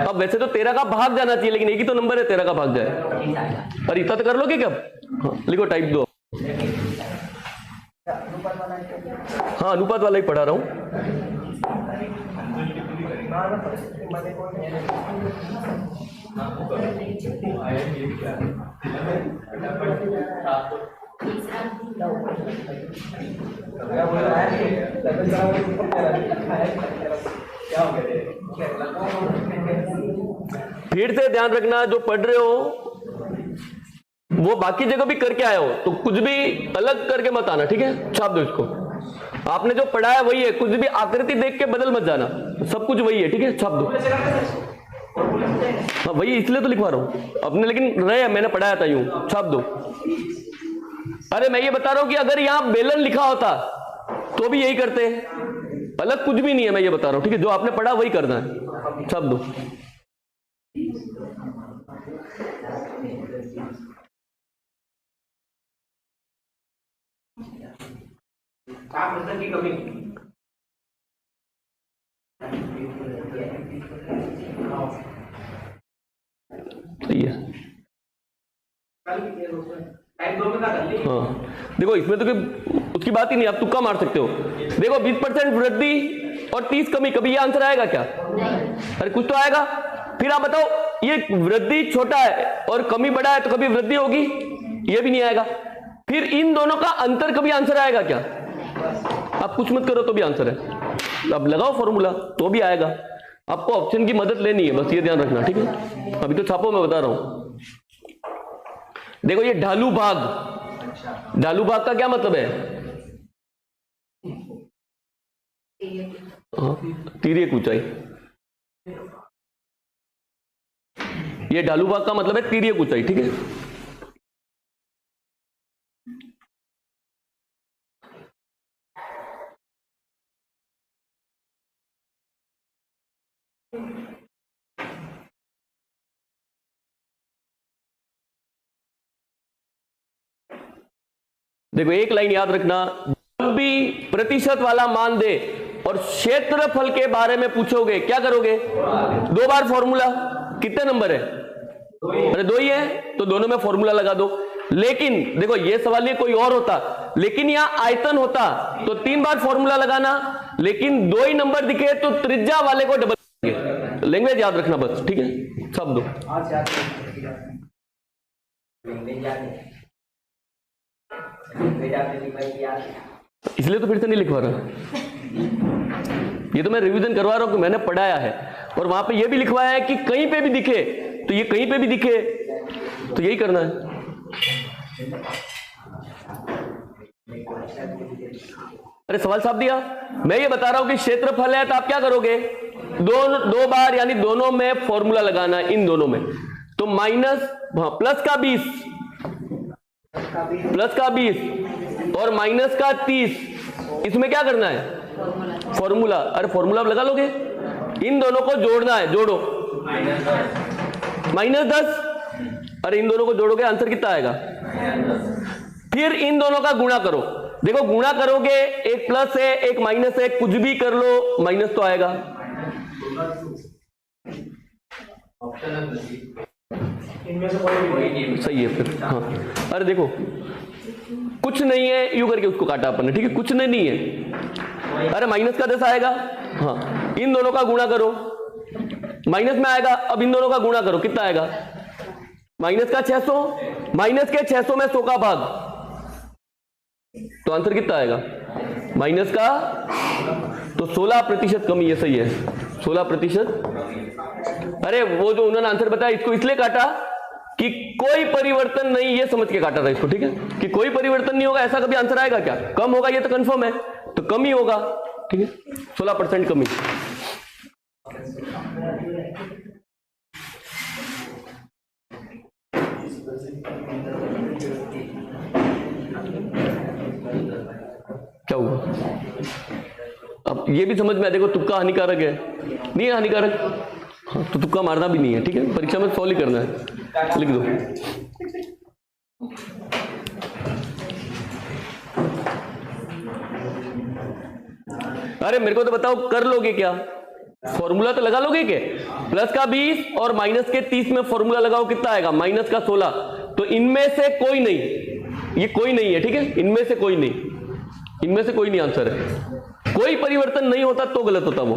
अब वैसे तो 13 का भाग जाना चाहिए, लेकिन एक ही तो नंबर है 13 का भाग जाए। और इतना तो कर लोगे क्या? हाँ, लिखो टाइप 2। हाँ अनुपात वाला ही पढ़ा रहा हूं। फिर से ध्यान रखना, जो पढ़ रहे हो वो बाकी जगह भी करके आए हो तो कुछ भी अलग करके मत आना, ठीक है? छाप दो इसको, आपने जो पढ़ा है वही है, कुछ भी आकृति देख के बदल मत जाना, सब कुछ वही है, ठीक है? छाप दो। हाँ वही इसलिए तो लिखवा रहा हूं अपने, लेकिन रहे मैंने पढ़ाया था यूं, छाप दो। अरे मैं ये बता रहा हूं कि अगर यहां बेलन लिखा होता तो भी यही करते, अलग कुछ भी नहीं है, मैं ये बता रहा हूं, ठीक है? जो आपने पढ़ा वही करना है, छाप दो। की कमी सही है। हाँ देखो इसमें तो उसकी बात ही नहीं, आप तुक्का मार सकते हो। देखो 20% वृद्धि और 30 कमी, कभी ये आंसर आएगा क्या? अरे कुछ तो आएगा। फिर आप बताओ, ये वृद्धि छोटा है और कमी बड़ा है तो कभी वृद्धि होगी? ये भी नहीं आएगा। फिर इन दोनों का अंतर कभी आंसर आएगा क्या? आप कुछ मत करो तो भी आंसर है, अब लगाओ फॉर्मूला तो भी आएगा। आपको ऑप्शन की मदद लेनी है, बस ये ध्यान रखना, ठीक है? अभी तो छापो, मैं बता रहा हूं। देखो ये ढालू भाग, ढालू भाग का क्या मतलब है? तिर्यक ऊंचाई। ये ढालू भाग का मतलब है तिर्यक ऊंचाई, ठीक है? देखो एक लाइन याद रखना, जब भी प्रतिशत वाला मान दे और क्षेत्रफल के बारे में पूछोगे क्या करोगे? 2 बार फॉर्मूला। कितने नंबर है? अरे 2 ही है तो दोनों में फॉर्मूला लगा दो। लेकिन देखो ये सवाल ये कोई और होता, लेकिन यहां आयतन होता तो 3 बार फॉर्मूला लगाना, लेकिन 2 ही नंबर दिखे तो त्रिज्या वाले को डबल। लैंग्वेज याद रखना बस, ठीक है? सब दो। इसलिए तो फिर से नहीं लिखवा रहा, ये तो मैं रिवीजन करवा रहा हूं कि मैंने पढ़ाया है, और वहां पे ये भी लिखवाया है कि कहीं पे भी दिखे तो ये कहीं पे भी दिखे तो यही करना है। अरे सवाल साफ दिया। मैं ये बता रहा हूं कि क्षेत्रफल है तो आप क्या करोगे? 2 बार, यानी दोनों में फॉर्मूला लगाना है, इन दोनों में। तो माइनस प्लस का 20 और माइनस का 30, इसमें क्या करना है? फॉर्मूला। अरे फॉर्मूला लगा लोगे, इन दोनों को जोड़ना है, जोड़ो। -10। अरे इन दोनों को जोड़ोगे आंसर कितना आएगा? फिर इन दोनों का गुणा करो। देखो गुणा करोगे, एक प्लस है एक माइनस है, कुछ भी कर लो माइनस तो आएगा। सही है फिर। हाँ अरे देखो कुछ नहीं है, यूं करके उसको काटा अपन ने, ठीक है? कुछ नहीं है। अरे माइनस का 10 आएगा। हाँ इन दोनों का गुणा करो, माइनस में आएगा, अब इन दोनों का गुणा करो, कितना आएगा? माइनस का 600, माइनस के 600 में 100 का भाग, तो आंसर कितना आएगा? माइनस का, तो 16% कमी है, सही है 16%। अरे वो जो उन्होंने आंसर बताया इसको इसलिए काटा कि कोई परिवर्तन नहीं, ये समझ के काटा था इसको, ठीक है, कि कोई परिवर्तन नहीं होगा, ऐसा कभी आंसर आएगा क्या? कम होगा ये तो कंफर्म है, तो कम ही होगा, ठीक है, 16% कमी। क्या हुआ? अब ये भी समझ में आया, देखो तुक्का हानिकारक है, नहीं है हानिकारक? हाँ, तो तुक्का मारना भी नहीं है, ठीक है, परीक्षा में सॉल्व ही करना है, लिख दो। अरे मेरे को तो बताओ, कर लोगे क्या? फॉर्मूला तो लगा लोगे क्या? प्लस का 20 और माइनस के 30 में फॉर्मूला लगाओ, कितना आएगा? माइनस का 16। तो इनमें से कोई नहीं, ये कोई नहीं है, ठीक है, इनमें से कोई नहीं, इनमें से कोई नहीं आंसर है। कोई परिवर्तन नहीं होता तो गलत होता वो।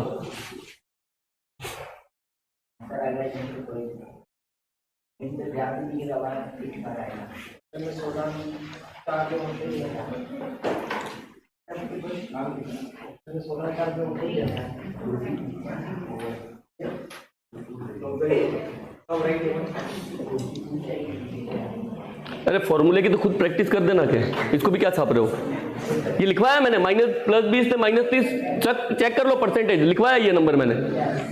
अरे फॉर्मूले की तो खुद प्रैक्टिस कर देना, क्या इसको भी क्या छाप रहे हो? ये लिखवाया मैंने, माइनस प्लस 20 से माइनस 30 चेक कर लो, परसेंटेज लिखवाया ये नंबर मैंने,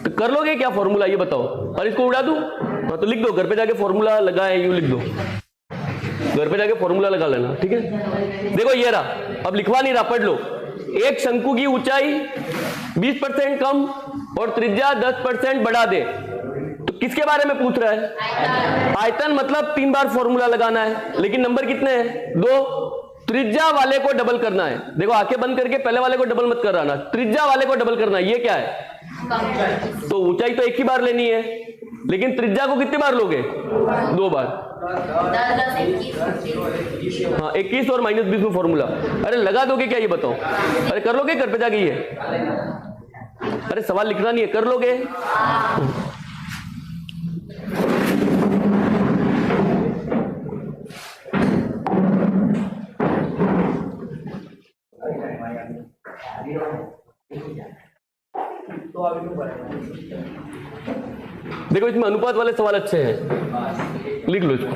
तो कर लोगे क्या फॉर्मूला, ये बताओ। और इसको उड़ा दूं? हाँ तो लिख दो, घर पे जाके फॉर्मूला लगाए, यूं लिख दो, घर पे जाके फॉर्मूला लगा लेना, ठीक है। देखो ये रहा, अब लिखवा नहीं रहा, पढ़ लो। एक शंकु की ऊंचाई 20% कम और त्रिज्या 10% बढ़ा दे, तो किसके बारे में पूछ रहा है? आयतन, मतलब 3 बार फॉर्मूला लगाना है, लेकिन नंबर कितने हैं? 2। त्रिज्या वाले को डबल करना है, देखो आंखें बंद करके पहले वाले को डबल मत कराना, त्रिज्या वाले को डबल करना है। ये क्या है? तो ऊंचाई तो एक ही बार लेनी है, लेकिन त्रिज्या को कितने बार लोगे? 2 बार। हाँ 21 और -20 में फॉर्मूला। अरे लगा दोगे क्या, ये बताओ? अरे कर लोगे घर पे जाके ये? अरे सवाल लिखना नहीं है, कर लोगे? देखो इसमें अनुपात वाले सवाल अच्छे हैं, लिख लो इसको।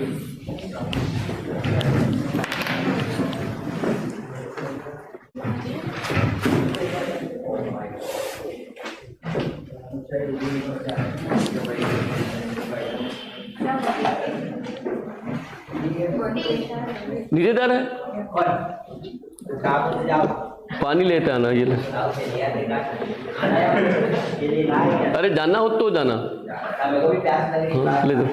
नीचे जा रहा है, पानी लेते आना, ये ले। अरे जाना हो तो जाना, हाँ, ले दो।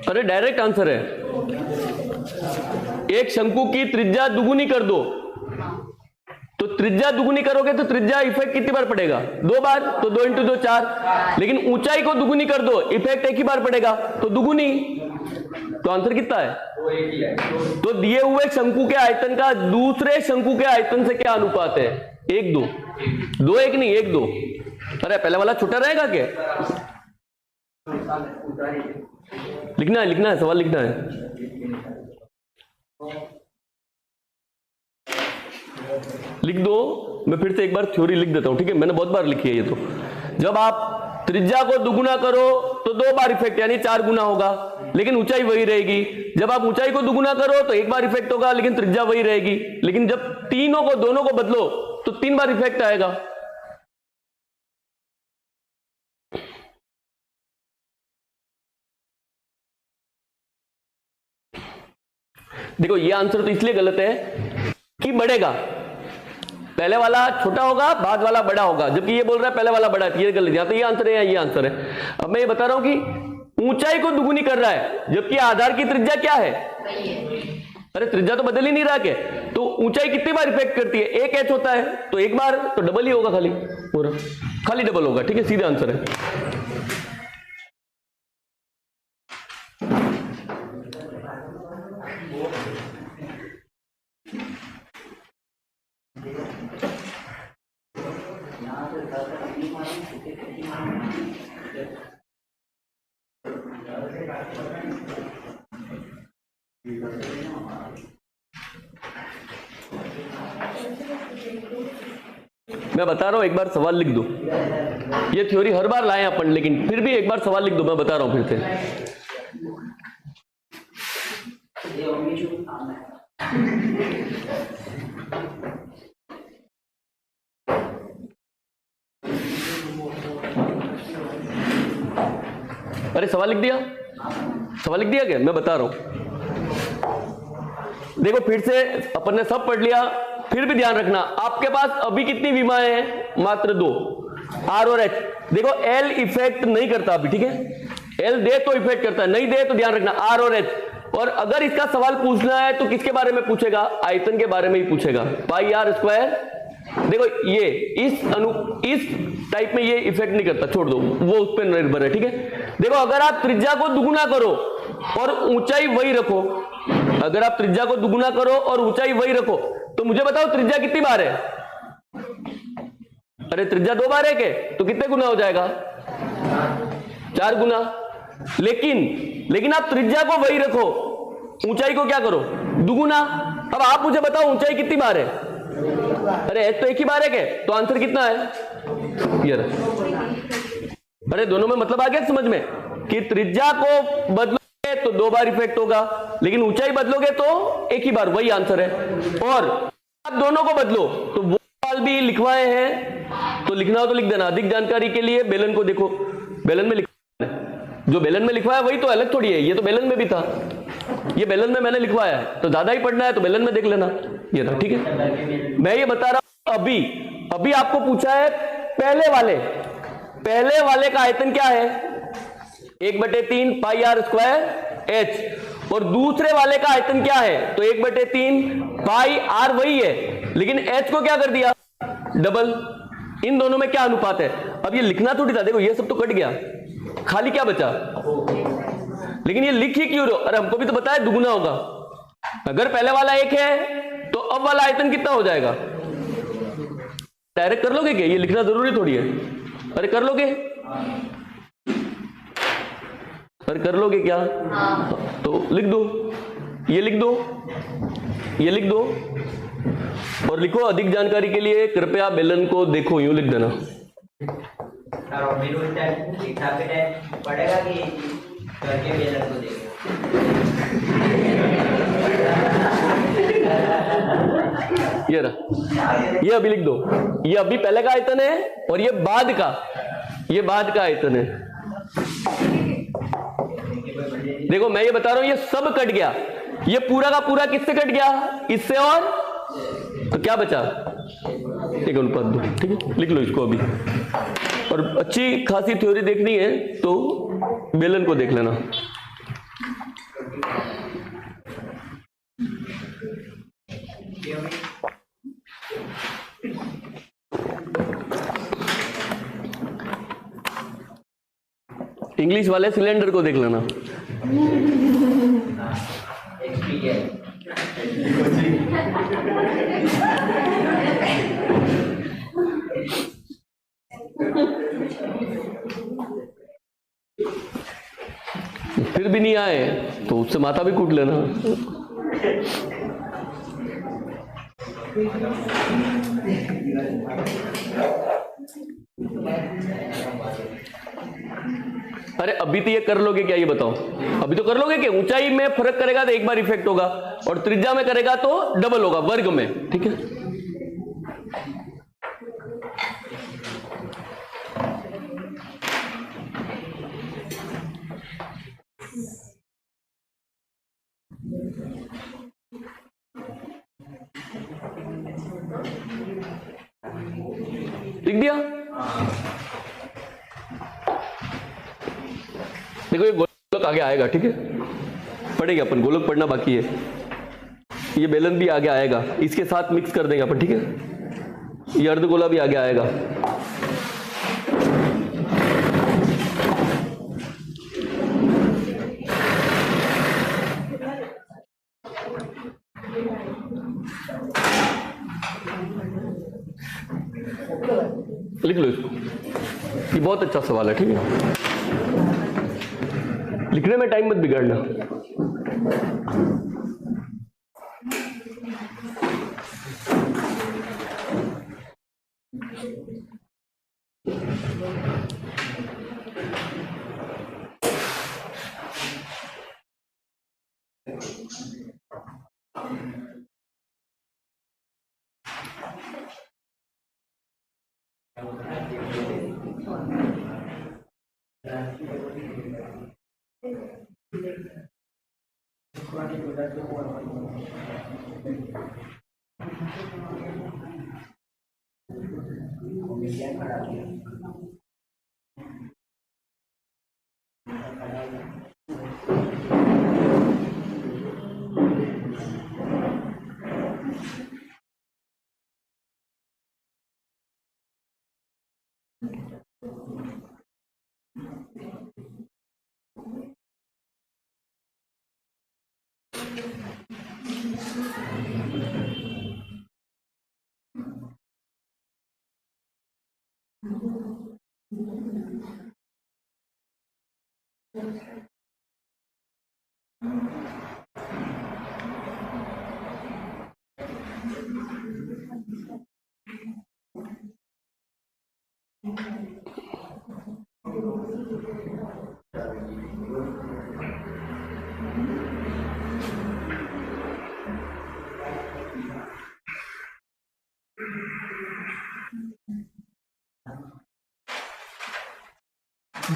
अरे डायरेक्ट आंसर है, एक शंकु की त्रिज्या दुगुनी कर दो, तो त्रिज्या दुगुनी करोगे तो त्रिज्या इफेक्ट कितनी बार पड़ेगा? 2 बार, तो 2 × 2 4। लेकिन ऊंचाई को दुगुनी कर दो, इफेक्ट एक ही बार पड़ेगा, तो दुगुनी, तो आंसर कितना है? तो दिए हुए शंकु के आयतन का दूसरे शंकु के आयतन से क्या अनुपात है? 1:2, 2:1 नहीं, 1:2। अरे पहले वाला छोटा रहेगा क्या? लिखना है, लिखना है, सवाल लिखना है। लिख दो, मैं फिर से एक बार थ्योरी लिख देता हूं, ठीक है, मैंने बहुत बार लिखी है ये। तो जब आप त्रिज्या को दुगुना करो तो 2 बार इफेक्ट यानी 4 गुना होगा, लेकिन ऊंचाई वही रहेगी। जब आप ऊंचाई को दुगुना करो तो 1 बार इफेक्ट होगा, लेकिन त्रिज्या वही रहेगी। लेकिन जब तीनों को, दोनों को बदलो तो 3 बार इफेक्ट आएगा। देखो ये आंसर तो इसलिए गलत है कि बढ़ेगा, पहले वाला छोटा होगा, बाद वाला बड़ा होगा, जबकि ये बोल रहा है पहले वाला बड़ा है, ये गलत। या तो ये आंसर है या ये आंसर है। अब मैं ये बता रहा हूं कि ऊंचाई को दुगुनी कर रहा है, जबकि आधार की त्रिज्या क्या है? अरे त्रिज्या तो बदल ही नहीं रहा, के तो ऊंचाई कितनी बार इफेक्ट करती है? एक एच होता है तो एक बार, तो डबल ही होगा, खाली पूरा खाली डबल होगा। ठीक है, सीधे आंसर है। मैं बता रहा हूं, एक बार सवाल लिख दो। ये थ्योरी हर बार लाए अपन, लेकिन फिर भी एक बार सवाल लिख दो, मैं बता रहा हूं फिर से। अरे सवाल लिख दिया? सवाल लिख दिया क्या? मैं बता रहा हूं, देखो फिर से अपन ने सब पढ़ लिया, फिर भी ध्यान रखना, आपके पास अभी कितनी विमाएं हैं? मात्र 2, आर और एच। देखो एल इफेक्ट नहीं करता अभी, ठीक है, एल दे तो इफेक्ट करता है, नहीं दे तो ध्यान रखना आर और एच। और अगर इसका सवाल पूछना है तो किसके बारे में पूछेगा? आयतन के बारे में ही पूछेगा, पाई आर स्क्वायर। देखो ये इस टाइप में ये इफेक्ट नहीं करता, छोड़ दो, वो उस पर निर्भर है। ठीक है, देखो अगर आप त्रिज्या को दुगुना करो और ऊंचाई वही रखो, अगर आप त्रिज्या को दुगुना करो और ऊंचाई वही रखो, तो मुझे बताओ त्रिज्या कितनी बार है? अरे त्रिज्या 2 बार है के, तो कितने गुना हो जाएगा? 4 गुना। लेकिन आप त्रिज्या को वही रखो, ऊंचाई को क्या करो? दुगुना। अब आप मुझे बताओ ऊंचाई कितनी बार है? अरे एच तो एक ही बार है के, तो आंसर कितना है? ये रहा। अरे दोनों में मतलब आ गया समझ में, कि त्रिज्या को बदलोगे तो 2 बार इफेक्ट होगा, लेकिन ऊंचाई बदलोगे तो एक ही बार, वही आंसर है। और आप दोनों को बदलो तो वो सवाल भी लिखवाए हैं, तो लिखना हो तो लिख देना। अधिक जानकारी के लिए बेलन को देखो, बेलन में लिखवाया है, जो बेलन में लिखवाया वही तो अलग थोड़ी है, ये तो बेलन में भी था, ये बेलन में मैंने लिखवाया है, तो ज्यादा ही पढ़ना है तो बेलन में देख लेना। ये था, ठीक है। मैं ये बता रहा हूं, अभी आपको पूछा है पहले वाले का आयतन क्या है? 1/3 पाई आर स्क्वायर एच। और दूसरे वाले का आयतन क्या है? तो 1/3 पाई आर वही है, लेकिन एच को क्या कर दिया? डबल। इन दोनों में क्या अनुपात है? अब ये लिखना थोड़ी था, देखो ये सब तो कट गया, खाली क्या बचा? लेकिन ये लिख ही क्यों रहे हो? अरे हमको भी तो बताया दुगुना होगा। अगर पहले वाला 1 है तो अब वाला आयतन कितना हो जाएगा? डायरेक्ट कर लोगे क्या? ये लिखना जरूरी थोड़ी है। अरे कर लोगे? अरे कर लोगे क्या? तो लिख दो, ये लिख दो, ये लिख दो, और लिखो अधिक जानकारी के लिए कृपया बेलन को देखो, यूं लिख देना। पड़ेगा कि करके बेलन को देखो। ये रहा, ये अभी लिख दो, ये अभी पहले का आयतन है और ये बाद का आयतन है। देखो मैं ये बता रहा हूं, ये सब कट गया, ये पूरा का पूरा किससे कट गया? इससे, और तो क्या बचा? एक अनुपात 2। ठीक है, लिख लो इसको अभी। और अच्छी खासी थ्योरी देखनी है तो बेलन को देख लेना। इंग्लिश वाले सिलेंडर को देख लेना। फिर भी नहीं आए तो उससे माथा भी कूट लेना। अरे अभी तो ये कर लोगे क्या? ये बताओ, अभी तो कर लोगे क्या? ऊंचाई में फर्क करेगा तो एक बार इफेक्ट होगा, और त्रिज्या में करेगा तो डबल होगा, वर्ग में। ठीक है, लिख दिया। देखो ये गोलक आगे आएगा। ठीक है, पढ़ेंगे अपन, गोलक पढ़ना बाकी है। ये बेलन भी आगे आएगा, इसके साथ मिक्स कर देंगे अपन, ठीक है। ये अर्धगोला भी आगे आएगा। लिख लो इसको, ये बहुत अच्छा सवाल है, ठीक है। लिखने में टाइम मत बिगाड़ना।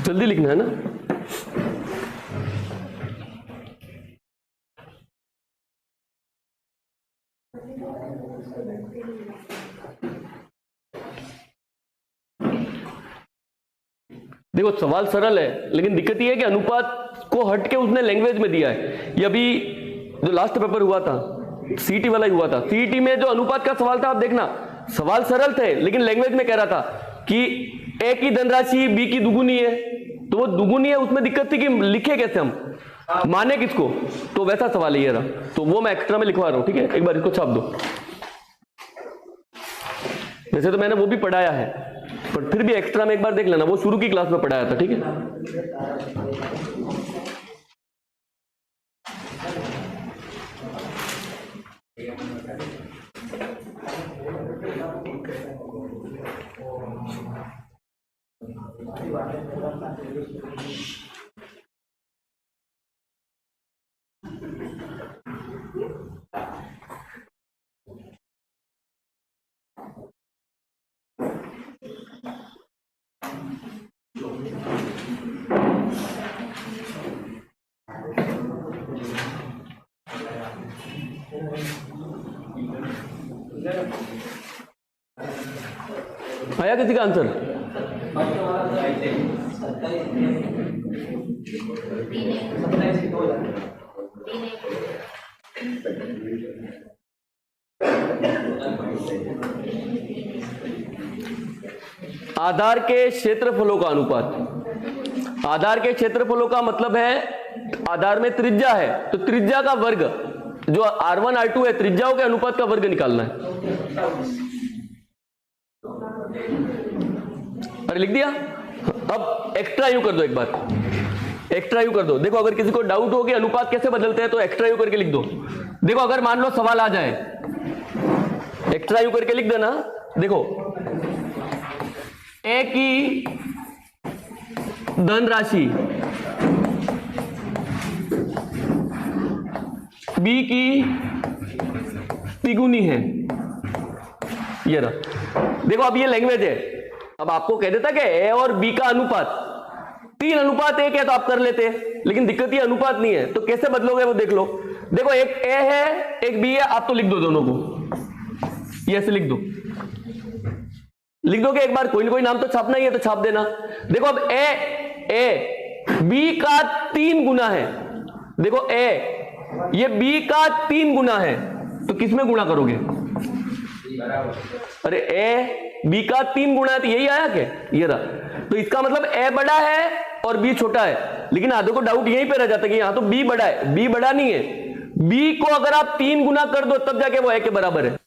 जल्दी लिखना है ना। देखो सवाल सरल है, लेकिन दिक्कत ये है कि अनुपात को हट के उसने लैंग्वेज में दिया है। ये अभी जो लास्ट पेपर हुआ था, सीटी वाला ही हुआ था, सीटी में जो अनुपात का सवाल था, आप देखना सवाल सरल थे, लेकिन लैंग्वेज में कह रहा था कि ए की धनराशि बी की दुगुनी है, तो वो दुगुनी है, उसमें दिक्कत थी कि लिखे कैसे हम, माने किसको, तो वैसा सवाल है ये रहा। तो वो मैं एक्स्ट्रा में लिखवा रहा हूं, ठीक है। एक बार इसको छाप दो। वैसे तो मैंने वो भी पढ़ाया है, पर फिर भी एक्स्ट्रा में एक बार देख लेना, वो शुरू की क्लास में पढ़ाया था, ठीक है। आया किसी का आंसर? आधार के क्षेत्रफलों का अनुपात। आधार के क्षेत्रफलों का मतलब है आधार में त्रिज्या है, तो त्रिज्या का वर्ग, जो R1 R2 है, त्रिज्याओं के अनुपात का वर्ग निकालना है। अरे लिख दिया। अब एक्स्ट्रा यू कर दो, एक बार एक्स्ट्रा यू कर दो। देखो अगर किसी को डाउट हो कि अनुपात कैसे बदलते हैं, तो एक्स्ट्रा यू करके लिख दो। देखो अगर मान लो सवाल आ जाए, एक्स्ट्रा यू करके लिख देना। देखो ए की धनराशि बी की तिगुनी है, ये रहा। देखो अब ये लैंग्वेज है। अब आपको कह देता कि ए और बी का अनुपात 3:1 है, तो आप कर लेते, लेकिन दिक्कत ये अनुपात नहीं है, तो कैसे बदलोगे वो देख लो। देखो एक ए है एक बी है, आप तो लिख दो दोनों को, ये ऐसे लिख दो। लिख दोगे एक बार, कोई ना कोई नाम तो छापना ही है, तो छाप देना। देखो अब ए बी का 3 गुना है। देखो ए ये बी का 3 गुना है, तो किसमें गुणा करोगे? अरे ए बी का 3 गुना है तो यही आया क्या? ये रहा। तो इसका मतलब ए बड़ा है और बी छोटा है, लेकिन आधे को डाउट यहीं पे रह जाता है कि यहां तो बी बड़ा है, बी बड़ा नहीं है। बी को अगर आप 3 गुना कर दो तब जाके वो ए के बराबर है।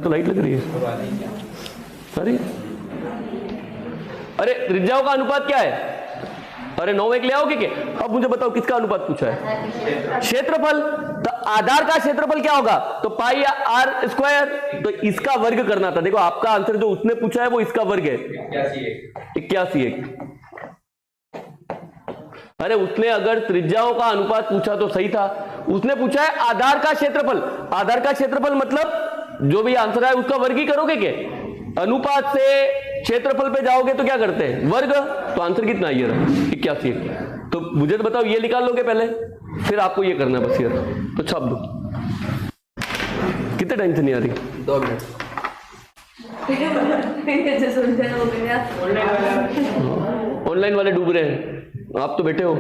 तो लाइट लग रही है। अरे त्रिज्याओं का अनुपात क्या है? अरे 9 ले आओगे क्या? अब मुझे बताओ किसका अनुपात पूछा है? क्षेत्रफल। तो आधार का क्षेत्रफल क्या होगा? तो पाई आर स्क्वायर। तो इसका वर्ग करना था। देखो आपका आंसर जो उसने पूछा है वो इसका वर्ग है 81। अरे उसने अगर त्रिज्याओं का अनुपात पूछा तो सही था। उसने पूछा है आधार का क्षेत्रफल। आधार का क्षेत्रफल मतलब जो भी आंसर है उसका वर्ग ही करोगे क्या? अनुपात से क्षेत्रफल पे जाओगे तो क्या करते हैं? वर्ग। तो आंसर कितना ये रहा 81। तो मुझे तो बताओ ये निकाल लोगे पहले, फिर आपको ये करना है बस ये। तो छाप दो। कितने टाइम से नहीं आ रही? 2 मिनट। ऑनलाइन वाले डूब रहे हैं, आप तो बैठे हो।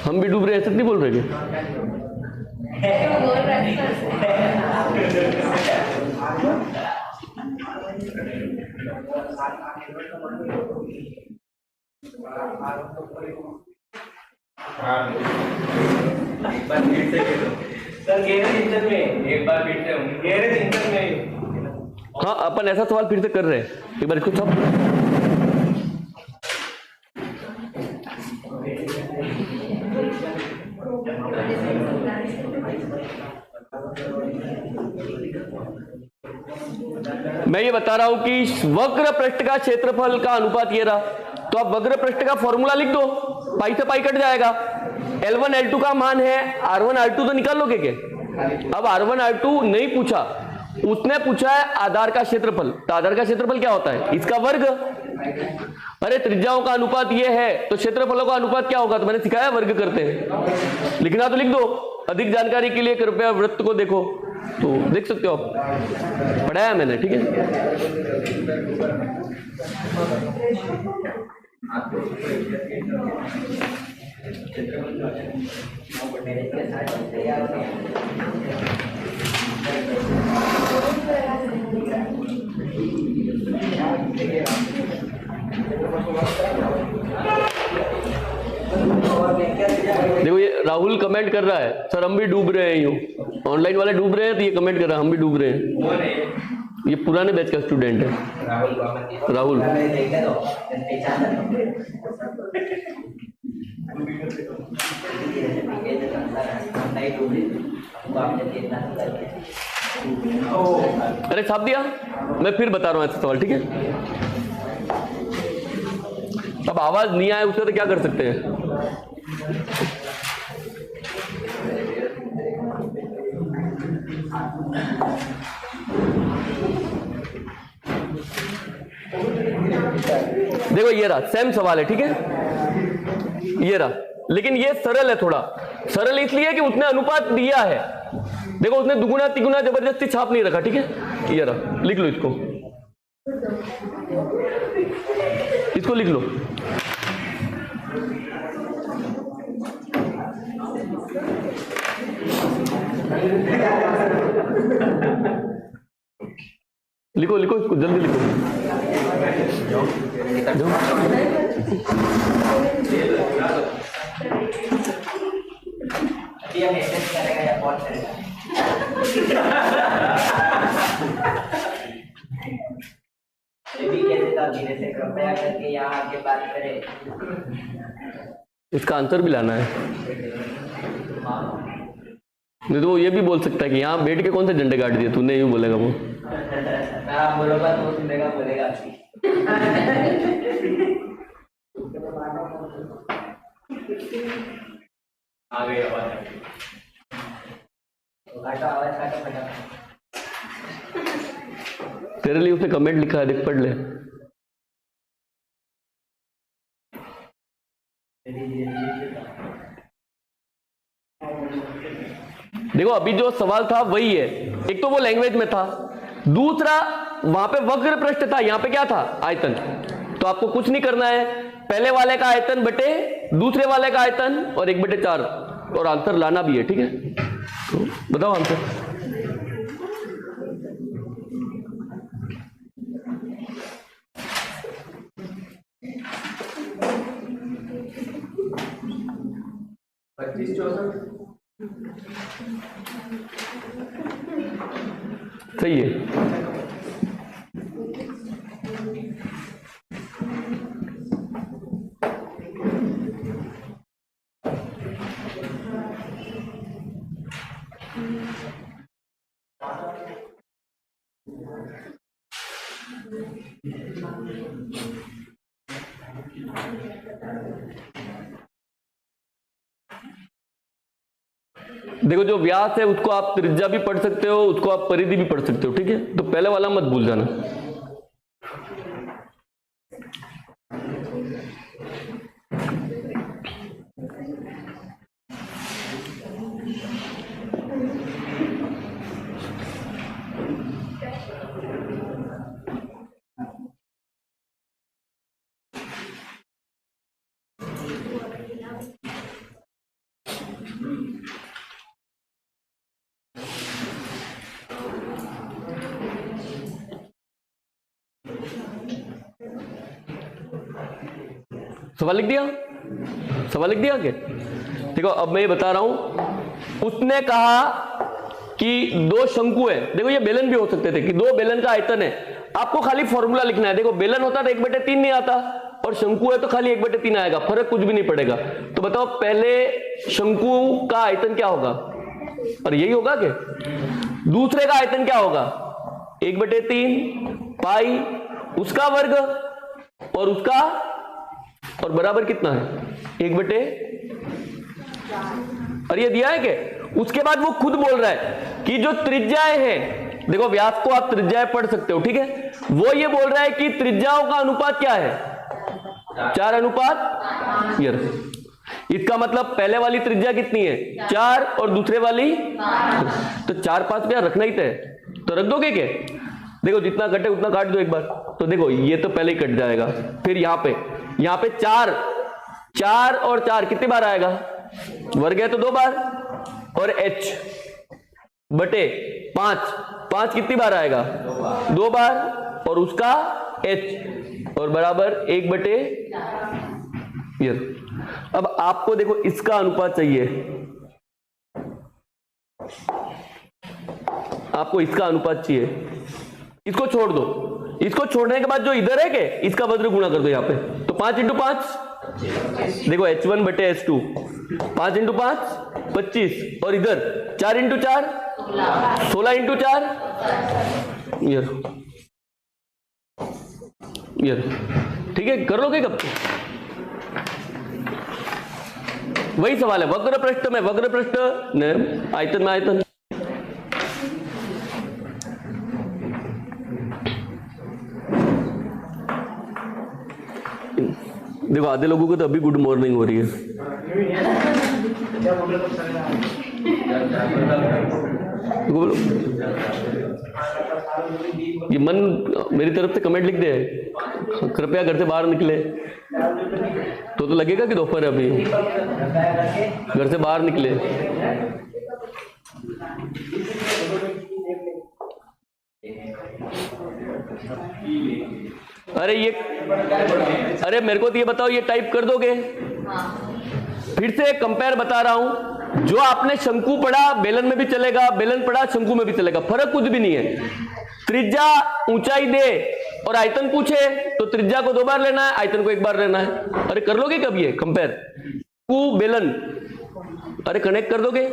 हम भी डूब रहे हैं, ऐसा नहीं बोल रहे क्या? सर गैरेज इंजन में एक बार फिर से गैरेज इंजन में। हाँ अपन ऐसा सवाल फिर से कर रहे हैं, एक बार इसको छाप। मैं ये बता रहा हूं कि वक्र पृष्ठ का क्षेत्रफल का अनुपात ये रहा। तो आप वक्र पृष्ठ का फॉर्मूला लिख दो, पाई से पाई कट जाएगा। L1 L2 का मान है, R1 R2 तो निकाल लोगे क्या? अब R1 R2 नहीं पूछा, उसने पूछा है आधार का क्षेत्रफल। तो आधार का क्षेत्रफल क्या होता है? इसका वर्ग। अरे त्रिज्याओं का अनुपात ये है तो क्षेत्रफलों का अनुपात क्या होगा? तो मैंने सिखाया वर्ग करते हैं। लिखना तो लिख दो। अधिक जानकारी के लिए कृपया वृत्त को देखो, तो देख सकते हो आप, पढ़ाया मैंने, ठीक है। देखो ये राहुल कमेंट कर रहा है, सर हम भी डूब रहे हैं यूं। ऑनलाइन वाले डूब रहे हैं तो ये कमेंट कर रहा है हम भी डूब रहे हैं। ये पुराने बैच का स्टूडेंट है राहुल। अरे छाप दिया। मैं फिर बता रहा हूं ऐसा सवाल, ठीक है। अब आवाज नहीं आए उससे तो क्या कर सकते हैं। देखो ये रहा, सेम सवाल है, ठीक है। ये रहा, लेकिन ये सरल है थोड़ा। सरल इसलिए कि उसने अनुपात दिया है। देखो उसने दुगुना तिगुना जबरदस्ती छाप नहीं रखा, ठीक है। ये रहा, लिख लो इसको, इसको लिख लो। लिखो लिखो इसको, जल्दी लिखो। करेगा या कौन करेगा? धीरे से कृपया करके यहाँ आके बात करें। इसका आंसर भी लाना है। नहीं तो वो ये भी बोल सकता है कि यहाँ बैठ के कौन से झंडे काट दिए तूने, यूं बोलेगा वो। बोलेगा तो सुनेगा, बोलेगा आ गई आवाज। काटो आवाज, काटो फटाफट। तेरे लिए उसने कमेंट लिखा है, देख पढ़ ले। देखो अभी जो सवाल था वही है। एक तो वो लैंग्वेज में था, दूसरा वहां पे वक्र पृष्ठ था, यहाँ पे क्या था? आयतन। तो आपको कुछ नहीं करना है, पहले वाले का आयतन बटे दूसरे वाले का आयतन और 1/4 और आंसर लाना भी है, ठीक है। तो बताओ आंसर। 25 64 सही है। देखो जो व्यास है उसको आप त्रिज्या भी पढ़ सकते हो, उसको आप परिधि भी पढ़ सकते हो, ठीक है। तो पहले वाला मत भूल जाना। सवाल लिख दिया? सवाल लिख दिया क्या? देखो अब मैं ये बता रहा हूं, उसने कहा कि दो शंकु है। देखो ये बेलन भी हो सकते थे कि दो बेलन का आयतन है, आपको खाली फॉर्मूला लिखना है। देखो बेलन होता तो 1/3 नहीं आता, और शंकु है तो खाली 1/3 आएगा, फर्क कुछ भी नहीं पड़ेगा। तो बताओ पहले शंकु का आयतन क्या होगा? और यही होगा क्या? दूसरे का आयतन क्या होगा? 1/3 पाई उसका वर्ग और उसका, और बराबर कितना है? 1/4। और ये दिया है क्या? उसके बाद वो खुद बोल रहा है कि जो त्रिज्याएं हैं, देखो व्यास को आप त्रिज्याएं पढ़ सकते हो, ठीक है। वो ये बोल रहा है कि त्रिज्याओं का अनुपात क्या है? 4:5। इसका मतलब पहले वाली त्रिज्या कितनी है? 4, और दूसरे वाली तो 4-5 क्या रखना ही तय, तो रख दोगे क्या? देखो जितना कटे उतना काट दो एक बार। तो देखो ये तो पहले ही कट जाएगा, फिर यहाँ पे 4 और 4 कितनी बार आएगा? वर्ग है तो 2 बार, और h बटे 5 कितनी बार आएगा? 2 बार, और उसका h, और बराबर 1/। अब आपको देखो इसका अनुपात चाहिए, आपको इसका अनुपात चाहिए। इसको छोड़ दो, इसको छोड़ने के बाद जो इधर है के इसका वज्र गुणा कर दो यहाँ पे, तो 5 × 5 देखो h1 बटे h2, 5 × 5 25, और इधर 4 × 4 16 × 4 ठीक है। कर लोगे कब? वही सवाल है वक्र पृष्ठ में, वक्र पृष्ठ ने आयतन में आयतन। देखो आधे लोगों को तो अभी गुड मॉर्निंग हो रही है। बोलो ये मन मेरी तरफ से कमेंट लिख दे, कृपया घर से बाहर निकले, तो लगेगा कि दोपहर अभी घर से बाहर निकले। अरे मेरे को तो ये बताओ, ये टाइप कर दोगे? फिर से कंपेयर बता रहा हूं, जो आपने शंकु पढ़ा बेलन में भी चलेगा, बेलन पढ़ा शंकु में भी चलेगा, फर्क कुछ भी नहीं है। त्रिज्या ऊंचाई दे और आयतन पूछे तो त्रिज्या को 2 बार लेना है, आयतन को 1 बार लेना है। अरे कर लोगे कब ये कंपेयर? शंकु बेलन, अरे कनेक्ट कर दोगे?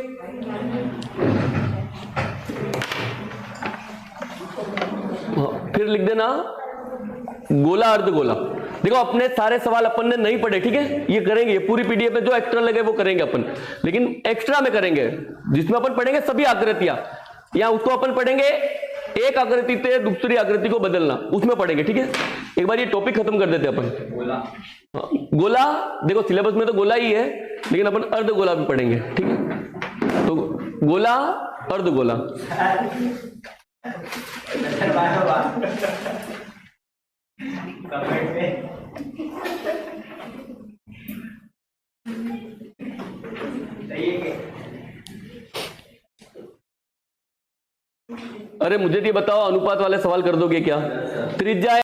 फिर लिख देना गोला अर्धगोला। देखो अपने सारे सवाल अपन ने नहीं पढ़े, ठीक है, ये करेंगे, ये पूरी पीडीएफ में जो एक्स्ट्रा लगे वो करेंगे अपन, लेकिन एक्स्ट्रा में करेंगे जिसमें अपन पढ़ेंगे सभी आकृतियां, या उसको अपन पढ़ेंगे एक आकृति से दूसरी आकृति को बदलना, उसमें पढ़ेंगे, ठीक है। एक बार ये टॉपिक खत्म कर देते अपन। गोला देखो सिलेबस में तो गोला ही है, लेकिन अपन अर्धगोला भी पढ़ेंगे, ठीक है। तो गोला अर्धगोला, कमेंट में सही है। अरे मुझे ये बताओ अनुपात वाले सवाल कर दोगे क्या? त्रिज्या